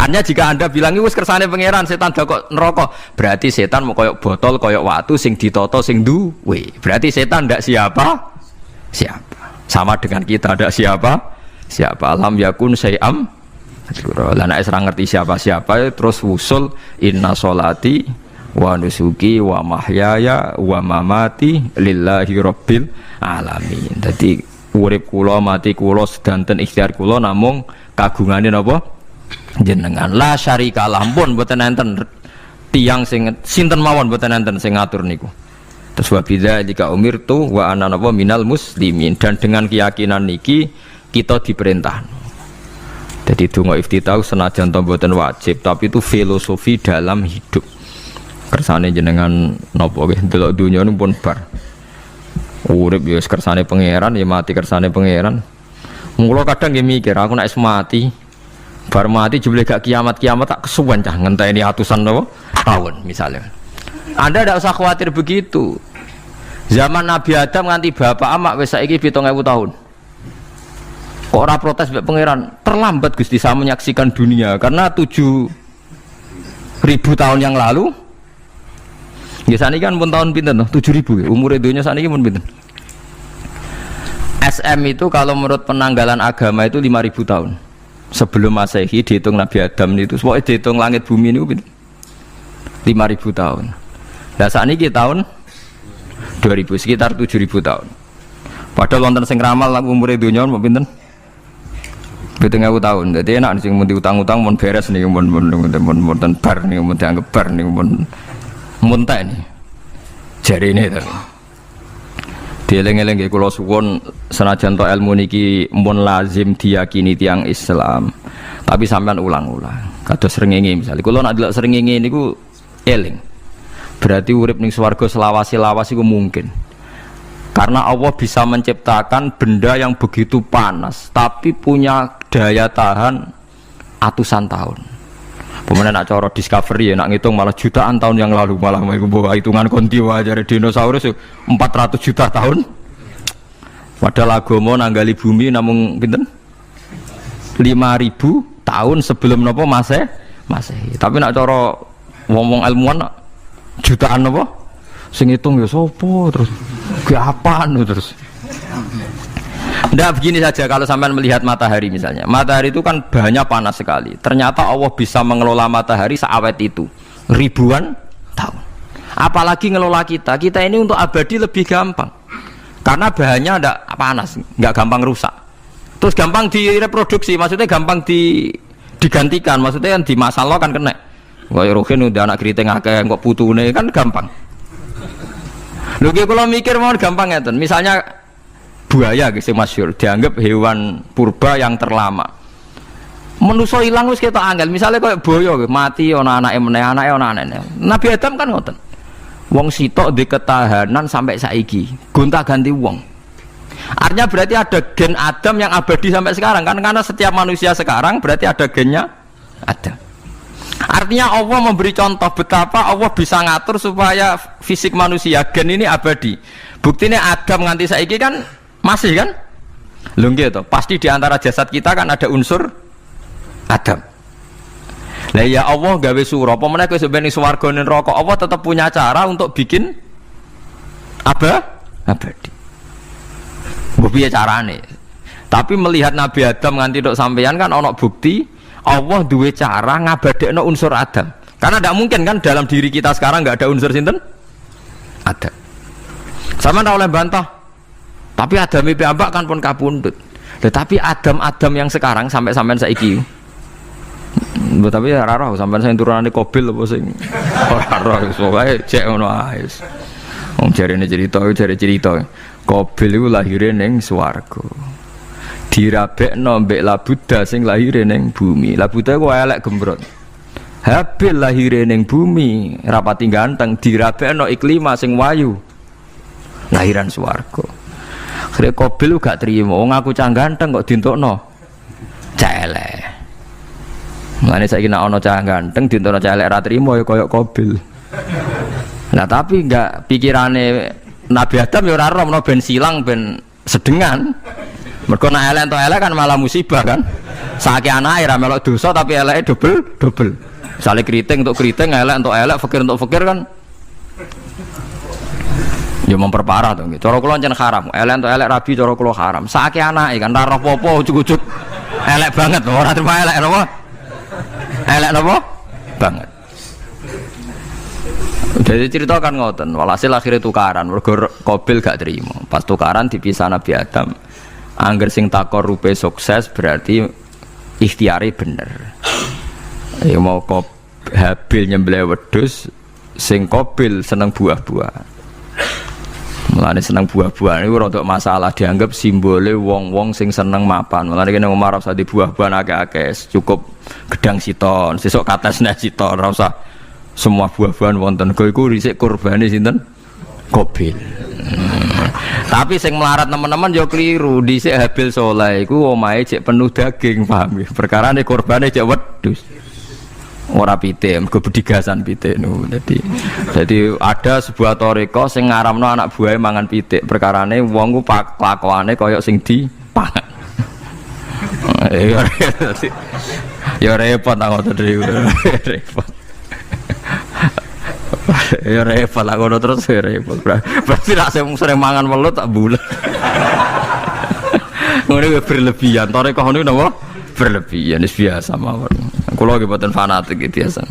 Hanya jika Anda bilang wis kersane pangeran setan dakok neraka, berarti setan mau koyok botol, koyok watu sing ditata sing duwe. Berarti setan ndak siapa? Siapa. Sama dengan kita ndak siapa? Siapa. Alam yakun syai'am. Lah nek ora ngerti siapa-siapa terus wusul inna sholati wa nusuki wa mahyaya wa mamati lillahi rabbil alamin. Dadi urip kula mati kula sedanten ikhtiar kula namung kagungane napa jenengan. La syarikalah pun mboten enten tiyang sing sinten mawon mboten enten sing ngatur niku. Terus wa bidzalika umirtu wa ana napa minal muslimin, dan dengan keyakinan niki kita diperintah. Jadi donga iftitah senajan to mboten wajib, tapi itu filosofi dalam hidup. Kersane jenengan napa nggih delok donya niku pun bar. Urip ya kersane pangeran, ya mati kersane pangeran. Mula kadang nggih mikir, aku nek mati, bar mati jebule gak kiamat-kiamat tak kesuwen cah ngenteni atusan napa tahun misalnya. Anda tidak usah khawatir begitu. Zaman Nabi Adam nganti bapak amak wis saiki 7.000 tahun. Kok ora protes mbek pangeran? Terlambat Gusti saya menyaksikan dunia karena 7.000 tahun yang lalu. Nggih saniki kan pun tahun pinten toh? 7.000 umure donya saniki pun pinten? SM itu kalau menurut penanggalan agama itu 5.000 tahun. Sebelum Masehi dihitung Nabi Adam itu, pokoknya dihitung langit bumi ini pinten? 5.000 tahun. Lah saniki tahun 2000 sekitar 7.000 tahun. Padahal wonten sing ramal umure donya mau pinten? 7.000 tahun. Jadi enak sing mun diutang-utang mun beres nih mun bar nih mun dianggap bar nih mun muntah nih. Jari ini to. Dieling-eling nggih kula suwun senajan to ilmu niki mun lazim diyakini tiyang Islam. Tapi sampean ulang-ulang. Kados srengenge misalnya kula nak delok srengenge niku eling. Berarti urip ning swarga selawase-lawas iku mungkin. Karena Allah bisa menciptakan benda yang begitu panas tapi punya daya tahan atusan tahun. Pemenang nak cara discovery ya nak ngitung malah jutaan tahun yang lalu, malah bawa hitungan konti wajar dinosaurus 400 juta tahun. Padahal agama nanggali bumi namung pinten 5.000 tahun sebelum nopo Masehi. Tapi nak cara ngomong ilmuwan jutaan nopo sing hitung ya sopo terus ke apaan terus. Nggak begini saja kalau sampai melihat matahari misalnya. Matahari itu kan banyak panas sekali. Ternyata Allah bisa mengelola matahari seawet itu ribuan tahun. Apalagi ngelola kita. Kita ini untuk abadi lebih gampang. Karena bahannya ada panas, nggak gampang rusak. Terus gampang direproduksi, maksudnya gampang digantikan. Maksudnya kan di masa lo kan kena. Kayak Rohin udah anak keriting akeh kok putune kan gampang. Lho kalau mikir mau gampang ya, misalnya buaya gitu masyhur dianggap hewan purba yang terlama. Manusa ilang wis ketok angel. Misalnya kayak boyo mati ana anake meneh, anake ana anake. Nabi Adam kan ngoten. Wong sitok di ketahanan sampai saiki, gonta-ganti wong. Artinya berarti ada gen Adam yang abadi sampai sekarang kan, karena setiap manusia sekarang berarti ada gennya Adam. Artinya Allah memberi contoh betapa Allah bisa ngatur supaya fisik manusia gen ini abadi. Buktinya Adam nganti saiki kan masih kan? Lho nggih to, pasti di antara jasad kita kan ada unsur Adam. Lah ya Allah gawe sura, apa meneh kowe sampeyan swarga ning neraka, Allah tetap punya cara untuk bikin abadi. Mbok piye carane? Tapi melihat Nabi Adam nganti tok sampeyan kan ana bukti Allah duwe cara ngabadekno unsur Adam. Karena tidak mungkin kan dalam diri kita sekarang nggak ada unsur sinten? Adam. Sama ndak oleh bantah. Tapi Adam piyambak kan pun kapundhut. Tetapi Adam yang sekarang sampai sampean saiki. Tapi ora roh sampean sing turunane Qabil apa sing ora roh pokoke cek ngono ae. Wong jarene cerita. Qabil iku lahire ning swarga. Dirabekno mbek Labuda sing lahire ning bumi. Labuda ku elek gembrot. Habil lahire ning bumi, rapati ganteng, dirabekno Iklima sing wayu. Lahiran swarga. Akhire Qabil gak trimo, wong aku cah ganteng kok dientukno cah elek. Mulane saiki nek ana cah ganteng dintono cah elek ra trimo ya kaya Qabil. Nah tapi enggak pikirane Nabi Adam ya ora ora menawa ben silang ben sedengan. Mergo nek elek entuk elek kan malah musibah kan. Saiki anake ra melok dosa tapi eleke double. Misale keriting untuk keriting, elek untuk elek, fakir untuk fakir kan. Ya memperparah to nggih. Cara kula jan haram. Elek untuk elek rabi cara kula haram. Saiki anake kan ra roh apa ujug-ujug elek banget lho, ora terima elek napa? Elek napa? Banget. Jadi cerita kan ngoten, walhasil akhirnya tukaran, mergo Qabil gak terima. Pas tukaran dipisah Nabi Adam. Angger sing takor rupe sukses berarti ikhtiari bener. Ya mau Habil nyembelih wedhus, sing Qabil seneng buah-buahan. Mulane seneng buah-buahan iku rada masalah, dianggap simbole wong-wong sing seneng mapan. Mulane kene Umar ora usah di buah-buahan akeh-akeh, cukup gedang siton, sesuk katesne siton, ora usah semua buah-buahan wonten. Iku risik kurbane sinten? Qabil. Tapi sing melarat teman-teman yo keliru, dhisik Habil saleh iku omahe cek penuh daging, paham ya? Perkarane kurbane cek wedhus. Ora pitik, mergo bedigasan pitik niku. Jadi ada sebuah toriko sing ngaramno anak buahe mangan pitik. Perkarane wong ku kelakuane kaya sing dipangan. Ya repot ta ngoten niku. Repot. Ya repot lah ngono terus ya repot. Berarti nek sering mangan welut tak bulet. Ngono berlebihan. Toriko niku napa? Berlebihan wis biasa mawon. Kula nggih mboten fanatik biasa.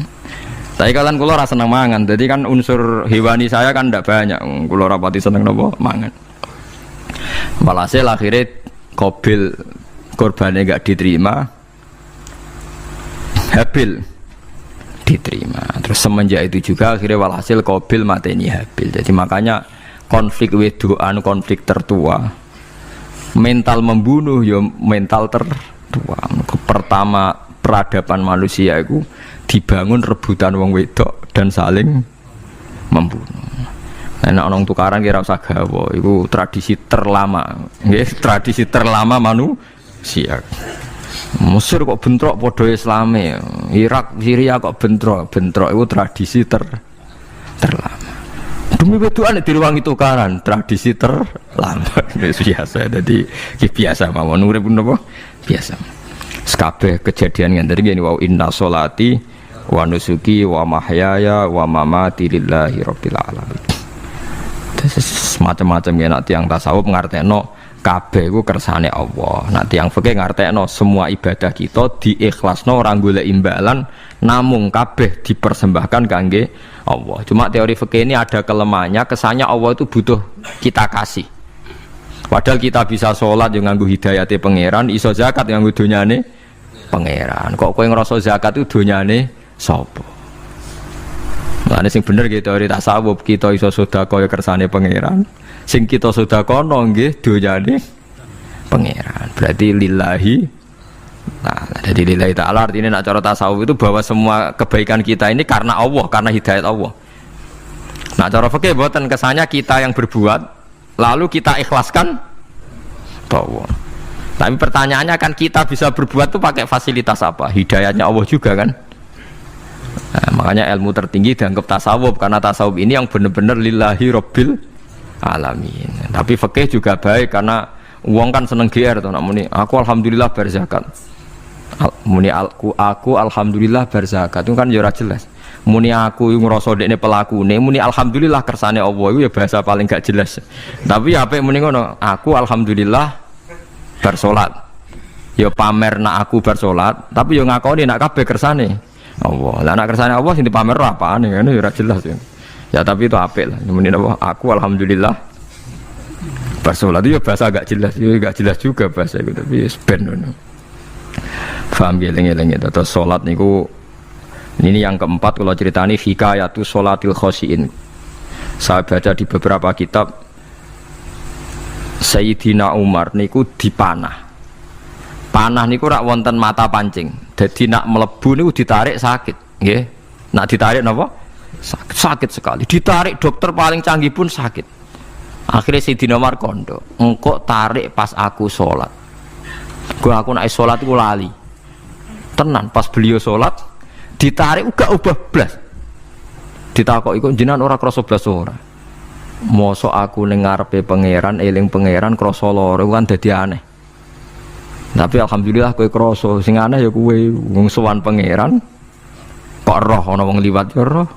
Tapi kalian kula ora seneng mangan. Jadi kan unsur hewani saya kan ndak banyak. Kula rapati seneng napa mangan. Walhasil akhirnya Qabil korbannya enggak diterima. Habil diterima. Terus semenjak itu juga akhirnya walhasil Qabil mateni Habil. Jadi makanya konflik wedoan, konflik tertua. Mental membunuh ya mental tertua. Pertama peradaban manusia itu dibangun rebutan wong wedok dan saling membunuh. Nek ana tukaran kira usah gawa, iku tradisi terlama. Nggih, tradisi terlama manusia. Mesir kok bentrok padha Islame, Irak, Syria kok bentrok iku tradisi terlama. Demi wedokan diruwangi tukaran, tradisi terlama. Biasa, jadi biasa mawon urip napa? Biasa. Sekabeh kejadian ngene iki wa inna sholati wa nusuki wa mahyaya wa mamati lillahi rabbil alamin. Semacam-macam ya nek tiyang tasawuf ngartekno kabeh iku kersane Allah. Nek tiyang fikih ngartekno semua ibadah kita diikhlasno ora golek imbalan namung kabeh dipersembahkan kangge Allah. Cuma teori fikih ini ada kelemahannya, kesannya Allah itu butuh kita kasih. Padahal kita bisa sholat yang nganggu hidayate pangeran, iso zakat yang nganggu donyane pangeran. Kok kowe ngrasa zakat itu donyane sapa? Lah sing bener gitu teori tasawuf, kita iso sedekah ya kersane pangeran. Sing kita sedekahno nggih donyane pangeran. Berarti lillahi. Nah, jadi lillahi ta'ala artinya nak cara tasawuf itu bahwa semua kebaikan kita ini karena Allah, karena hidayat Allah. Nah, cara fikih mboten kesannya kita yang berbuat lalu kita ikhlaskan Allah. Tapi pertanyaannya kan kita bisa berbuat itu pakai fasilitas apa? Hidayahnya Allah juga kan. Nah, makanya ilmu tertinggi dianggap tasawuf karena tasawuf ini yang benar-benar lillahi rabbil alamin. Tapi fikih juga baik karena uang kan seneng GR tuh. Muni aku alhamdulillah berzakat. Muni aku alhamdulillah berzakat itu kan ya ora jelas. Muni aku ngrasa dekne pelakune, muni alhamdulillah kersane Allah iku ya bahasa paling gak jelas. Tapi ya apik muni ngono, aku alhamdulillah bersolat. Ya pamer nak aku bersolat, tapi ya ngakoni nak kabeh kersane Allah. Lah nak kersane Allah sing dipamer apane ngene ya ora jelas ya. Ya tapi itu apik lah. Muni apa? Aku alhamdulillah bersolat itu ya bahasa agak jelas, ya gak jelas juga bahasa itu tapi ben ngono. Paham geleng-geleng itu terus salat niku. Ini yang keempat kalau ceritani hikayatu sholatil khosyiin. Saya baca di beberapa kitab Sayyidina Umar niku dipanah. Panah niku rak wonten mata pancing. Jadi nak melebu niku ditarik sakit, nggih. Nak ditarik napa? Sakit sekali. Ditarik dokter paling canggih pun sakit. Akhirnya Sayyidina Umar kondo, engkau tarik pas aku sholat. Aku nak sholat iku lali. Tenan pas beliau sholat ditarik gak ubah blas. Ditakoki kok jenengan ora krasa blas ora. Mosok aku ning ngarepe pangeran eling pangeran krasa lara kan dadi aneh. Tapi alhamdulillah kowe krasa sing aneh ya kowe wong sowan pangeran kok roh ana wong liwat ya roh.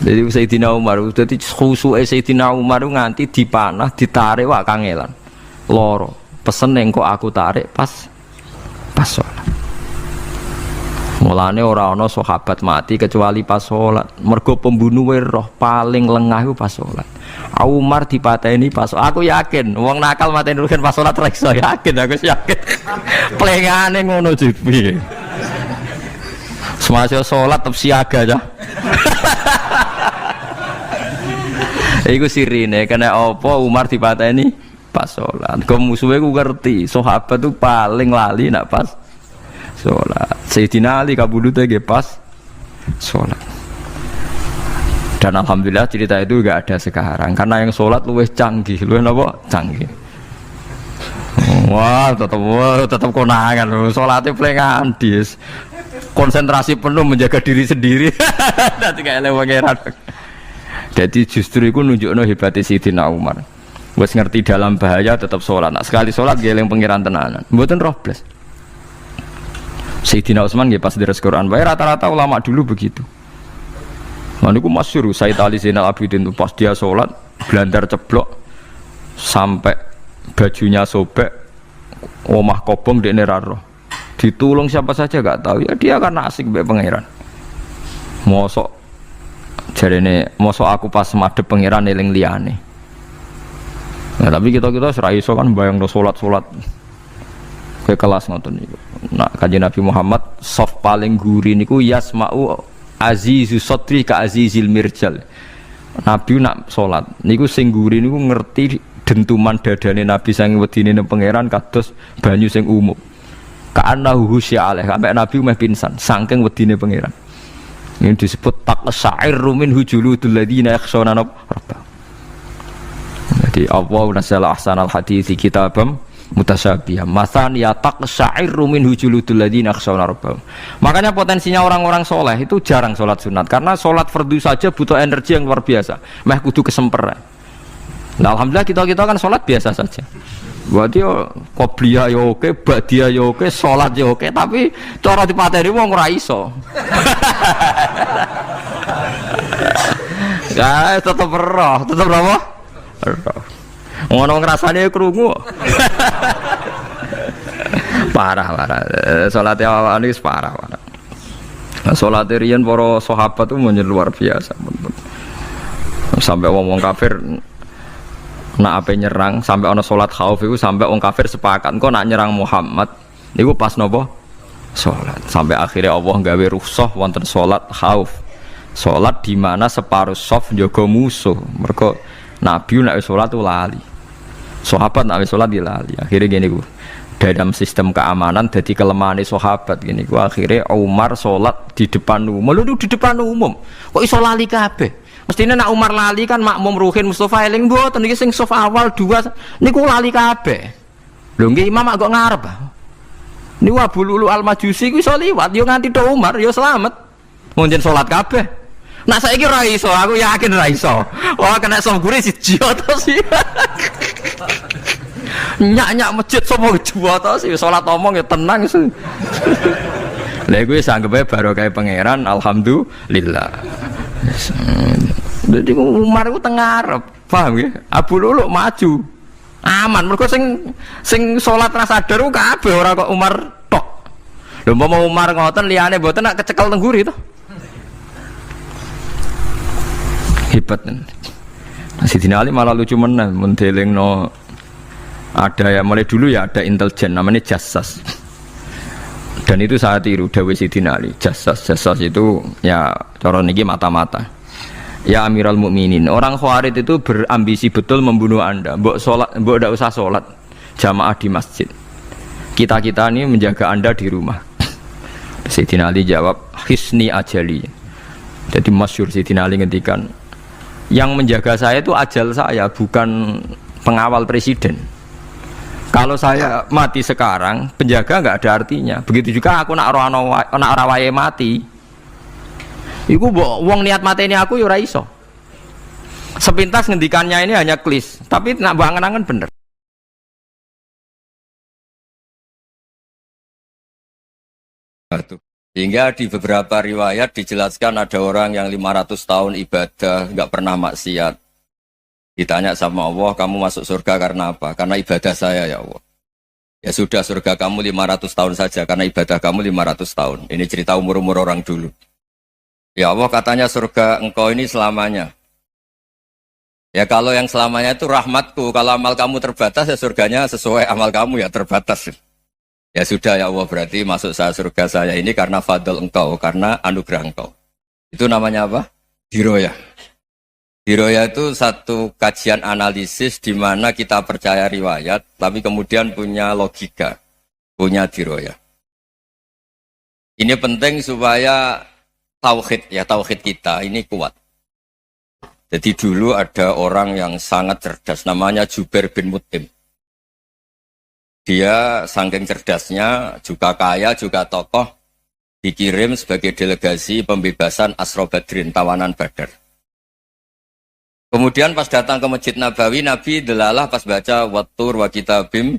Jadi Sayyidina Umar dadi khusuke Sayyidina Umar nganti dipanah ditarik wak kangelan. Lara. Pesen ning kok aku tarik pas salat. Mulane ora ana sahabat mati kecuali pas salat. Mergo pembunuhe roh paling lengah iku pas salat. Umar dipateni pas aku yakin wong nakal mateni rugen pas salat ra iso yakin aku yakin. Plengane ngono piye. Semasa salat tetep siaga aja. Iku sirine kena apa Umar dipateni pas salat. Kok musuhe ku ngerti, sahabat tuh paling lali nak pas salat. Sayyidina Ali kabudute ge pas salat. Dan alhamdulillah cerita itu enggak ada sekarang karena yang salat luwih canggih, luwih napa? Canggih. Wah, tetap konangan lho. Salate plengan dis. Konsentrasi penuh menjaga diri sendiri. Dadi kayak pangeran. Jadi justru itu nunjukno hebatnya Sayyidina Umar. Wes ngerti dalam bahaya tetap sholat. Nah, sekali sholat geleng pangeran tenanan. Mboten roh blas. Sayyidina Utsman nggih pas deres Quran. Wae rata-rata ulama dulu begitu. Maniku masyhur Sayyid Ali Zainal Abidin itu pas dia sholat blandar ceblok sampai bajunya sobek, omah kobong dekne ra roh. Ditulung siapa saja gak tahu. Ya dia karena asik mbek pangeran. Mosok jarene mosok aku pas madhep pangeran eling liyane. Nah, tapi kita ora iso kan bayangno salat-salat ke kelas ngoten niku. Nah, Kanjeng Nabi Muhammad soft paling guri niku yasma'u azizu sotri ka azizil mirjal. Nabi nak salat niku sing guri niku ngerti dentuman dadane Nabi saking wedine pangeran kados banyu sing umum. Ka'annahu husya alaih sampai Nabi meh pingsan saking wedine pangeran. Ini disebut taqsa'irru minhu juludul ladzina yakhshawna rabbahum. Jadi Allah nazzala ahsanal hadithi kitabam mutasyabiham mathan ya taqsa'irru minhu juludul ladzina yakhshawna rabbahum. Makanya potensinya orang-orang soleh itu jarang sholat sunat karena sholat fardu saja butuh energi yang luar biasa. Meh kudu kesemper. Nah, alhamdulillah kita kan sholat biasa saja. Berarti yo qobliyah yo oke, ba'diyah yo oke, salat yo oke, tapi cara dipateni wong ora iso. Ya, tetep roh, tetep apa? Roh. Ngono ngrasane krungu. Parah. Salat awake wis parah. Salat riyen para sahabat itu luar biasa. Sampai wong kafir nak ape nyerang sampai ana salat khauf iku sampai wong kafir sepakat engko nak nyerang Muhammad niku pas napa salat sampai akhirnya Allah gawe rukhsah wonten salat khauf salat di mana separuh shaf njaga musuh mergo Nabi nek salat tu lali sahabat nek salat di lali akhirnya gini ku dalam sistem keamanan jadi kelemahane sahabat gini ku akhirnya Umar salat di depan umum di depan umum kok iso lali kabeh. Mestinya nak Umar lali kan makmum Ruhin Mustafa eling mboten niki sing saf awal dua niku lali kabeh. Lho nggih imam kok ngarep. Niku Abu Lulu Al-Majusi ku iso liwat yo nganti tok Umar yo slamet. Mun jen salat kabeh. Nak saiki ora iso, aku yakin ora iso. Oh kena saf gure siji to sih. Nyak masjid sapa dua to sih salat omong ya tenang sih. Lha iku wis anggepe barokah pangeran alhamdulillah. Jadi Umar itu tengah Arab, paham ya? Abu Lulu maju, aman. Mereka sing sholat rasa sadar kabeh ora kok Umar tok. Lho mau Umar ngoten liyane mboten nak kecekel tengguri to. Hebat nen. Sayyidina Ali malah lucu menan mendelingno ada ya mulai dulu ya ada intelijen namanya Jassas. Dan itu saya tiru dawuh Sayyidina Ali. Jassas itu ya cara niki mata-mata. Ya Amirul Mukminin, orang Khawarij itu berambisi betul membunuh Anda. Mbok ndak usah sholat jamaah di masjid. Kita ini menjaga Anda di rumah. Sayyidina Ali jawab, hisni ajali. Jadi masyhur Sayyidina Ali ngendikan, yang menjaga saya itu ajal saya, bukan pengawal presiden. Kalau saya mati sekarang, penjaga nggak ada artinya. Begitu juga aku nak ora wae mati. Iku wong niat mati ini aku ya ora iso. Sepintas ngendikannya ini hanya klis, tapi nak bangen-angen bener. Sehingga di beberapa riwayat dijelaskan ada orang yang 500 tahun ibadah, nggak pernah maksiat. Ditanya sama Allah, kamu masuk surga karena apa? Karena ibadah saya ya Allah. Ya sudah, surga kamu 500 tahun saja, karena ibadah kamu 500 tahun. Ini cerita umur-umur orang dulu. Ya Allah, katanya surga engkau ini selamanya. Ya kalau yang selamanya itu rahmatku, kalau amal kamu terbatas ya surganya sesuai amal kamu ya terbatas. Ya sudah ya Allah, berarti masuk saya surga saya ini karena fadl engkau, karena anugerah engkau. Itu namanya apa? Diroyah. Diroyah itu satu kajian analisis di mana kita percaya riwayat, tapi kemudian punya logika, punya diroyah. Ini penting supaya tauhid kita ini kuat. Jadi dulu ada orang yang sangat cerdas, namanya Jubair bin Mut'im. Dia saking cerdasnya, juga kaya, juga tokoh, dikirim sebagai delegasi pembebasan Asra Badrin, tawanan Badar. Kemudian pas datang ke Masjid Nabawi, Nabi delalah pas baca Wattur wa kitabim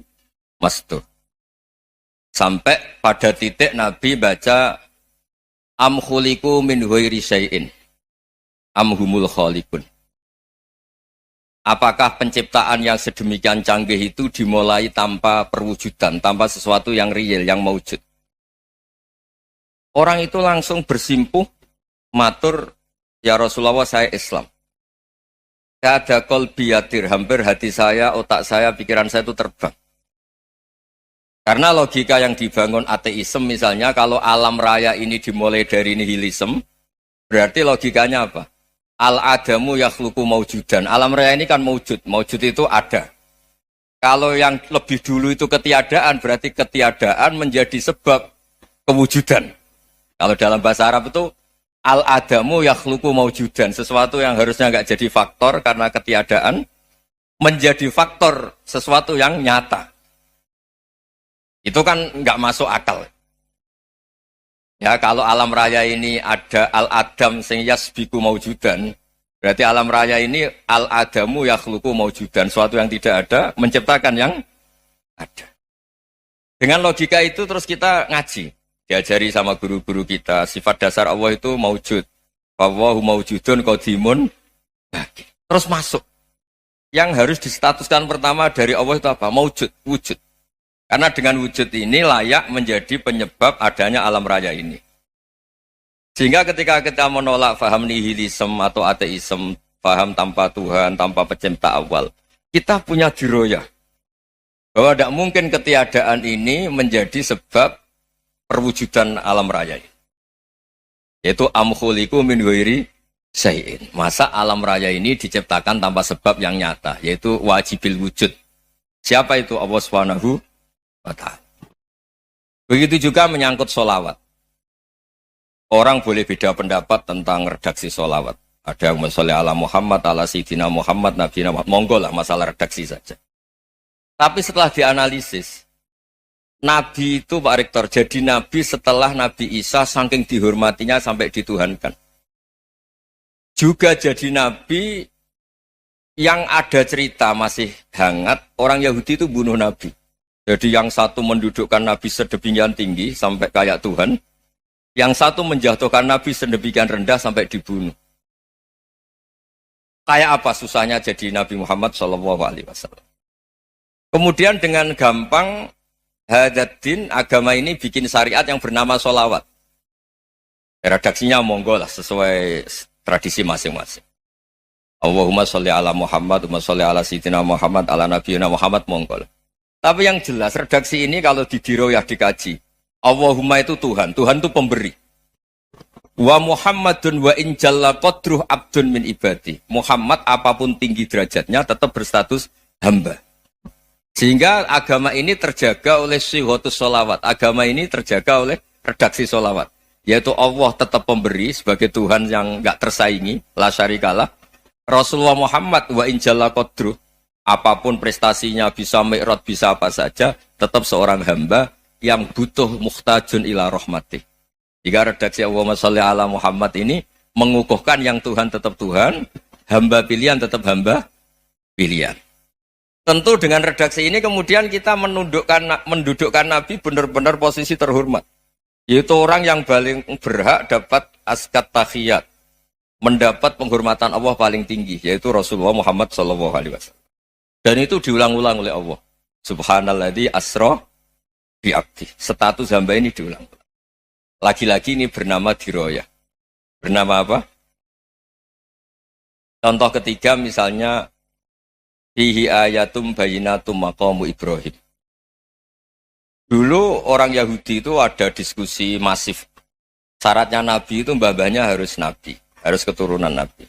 mastur. Sampai pada titik Nabi baca Am khuliku min ghairi syai'in am humul khaliqun. Apakah penciptaan yang sedemikian canggih itu dimulai tanpa perwujudan, tanpa sesuatu yang real, yang maujud? Orang itu langsung bersimpuh, matur, ya Rasulullah saya Islam. Ada qalbi yatir, hampir hati saya, otak saya, pikiran saya itu terbang. Karena logika yang dibangun ateisme misalnya, kalau alam raya ini dimulai dari nihilisme, berarti logikanya apa? Al-adamu yakhluqu maujudan. Alam raya ini kan maujud, maujud itu ada. Kalau yang lebih dulu itu ketiadaan, berarti ketiadaan menjadi sebab kewujudan. Kalau dalam bahasa Arab itu al-adamu yakhluqu maujudan, sesuatu yang harusnya nggak jadi faktor karena ketiadaan menjadi faktor sesuatu yang nyata. Itu kan nggak masuk akal. Ya kalau alam raya ini ada al-adam sing yasbiku maujudan, berarti alam raya ini al-adamu yakhluqu maujudan, sesuatu yang tidak ada menciptakan yang ada. Dengan logika itu terus kita ngaji. Diajari sama guru-guru kita, sifat dasar Allah itu maujud. Wallahu maujudun qadimun. Terus masuk. Yang harus distatuskan pertama dari Allah itu apa? Maujud, wujud. Karena dengan wujud ini layak menjadi penyebab adanya alam raya ini. Sehingga ketika kita menolak faham nihilisme atau ateisme, faham tanpa Tuhan, tanpa pencipta awal, kita punya diroyah. Bahwa tidak mungkin ketiadaan ini menjadi sebab perwujudan alam raya ini. Yaitu amkhuliku min ghairi syai'in. Masa alam raya ini diciptakan tanpa sebab yang nyata, yaitu wajibil wujud. Siapa itu? Allah Subhanahu wa ta'ala. Begitu juga menyangkut sholawat. Orang boleh beda pendapat tentang redaksi sholawat. Ada yang sholli ala Muhammad, ala Sayyidina Muhammad, Nabi Muhammad. Monggo lah masalah redaksi saja. Tapi setelah dianalisis, Nabi itu Pak Rektor jadi Nabi setelah Nabi Isa saking dihormatinya sampai dituhankan. Juga jadi Nabi yang ada cerita masih hangat, orang Yahudi itu bunuh Nabi. Jadi yang satu mendudukkan Nabi sedemikian tinggi sampai kayak Tuhan, yang satu menjatuhkan Nabi sedemikian rendah sampai dibunuh. Kayak apa susahnya jadi Nabi Muhammad SAW. Kemudian dengan gampang Hadaddin agama ini bikin syariat yang bernama sholawat. Redaksinya monggo lah sesuai tradisi masing-masing. Allahumma sholli ala Muhammad, Allahumma sholli ala Sayyidina Muhammad, ala Nabiyina Muhammad, monggo lah. Tapi yang jelas redaksi ini kalau didiroyah dikaji, Allahumma itu Tuhan, Tuhan itu pemberi. Wa Muhammadun wa in jalla qadruh abdun min ibadi. Muhammad apapun tinggi derajatnya tetap berstatus hamba. Sehingga agama ini terjaga oleh syihotus sholawat. Agama ini terjaga oleh redaksi sholawat. Yaitu Allah tetap pemberi sebagai Tuhan yang enggak tersaingi. La syarikalah. Rasulullah Muhammad wa in jalla qadruh. apapun prestasinya, bisa mi'raj, bisa apa saja, tetap seorang hamba yang butuh muhtajun ila rahmatih. Jika redaksi Allahumma sholli ala Muhammad ini mengukuhkan yang Tuhan tetap Tuhan, hamba pilihan tetap hamba pilihan. Tentu dengan redaksi ini kemudian kita mendudukkan Nabi benar-benar posisi terhormat. Yaitu orang yang paling berhak dapat askat tahiyat, mendapat penghormatan Allah paling tinggi, yaitu Rasulullah Muhammad SAW. Dan itu diulang-ulang oleh Allah. Subhanalladzi asra bi'abdi. Status hamba ini diulang. Lagi-lagi ini bernama diroyah. Bernama apa? Contoh ketiga misalnya fihi ayatum bayinatum maqamu Ibrahim. Dulu orang Yahudi itu ada diskusi masif. Syaratnya Nabi itu mbah-mbahnya harus Nabi, harus keturunan Nabi.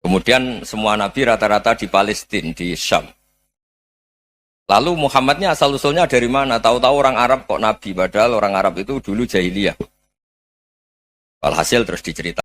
Kemudian semua Nabi rata-rata di Palestina, di Syam. Lalu Muhammadnya asal-usulnya dari mana? Tahu-tahu orang Arab kok Nabi, padahal orang Arab itu dulu jahiliyah. Walhasil terus diceritakan.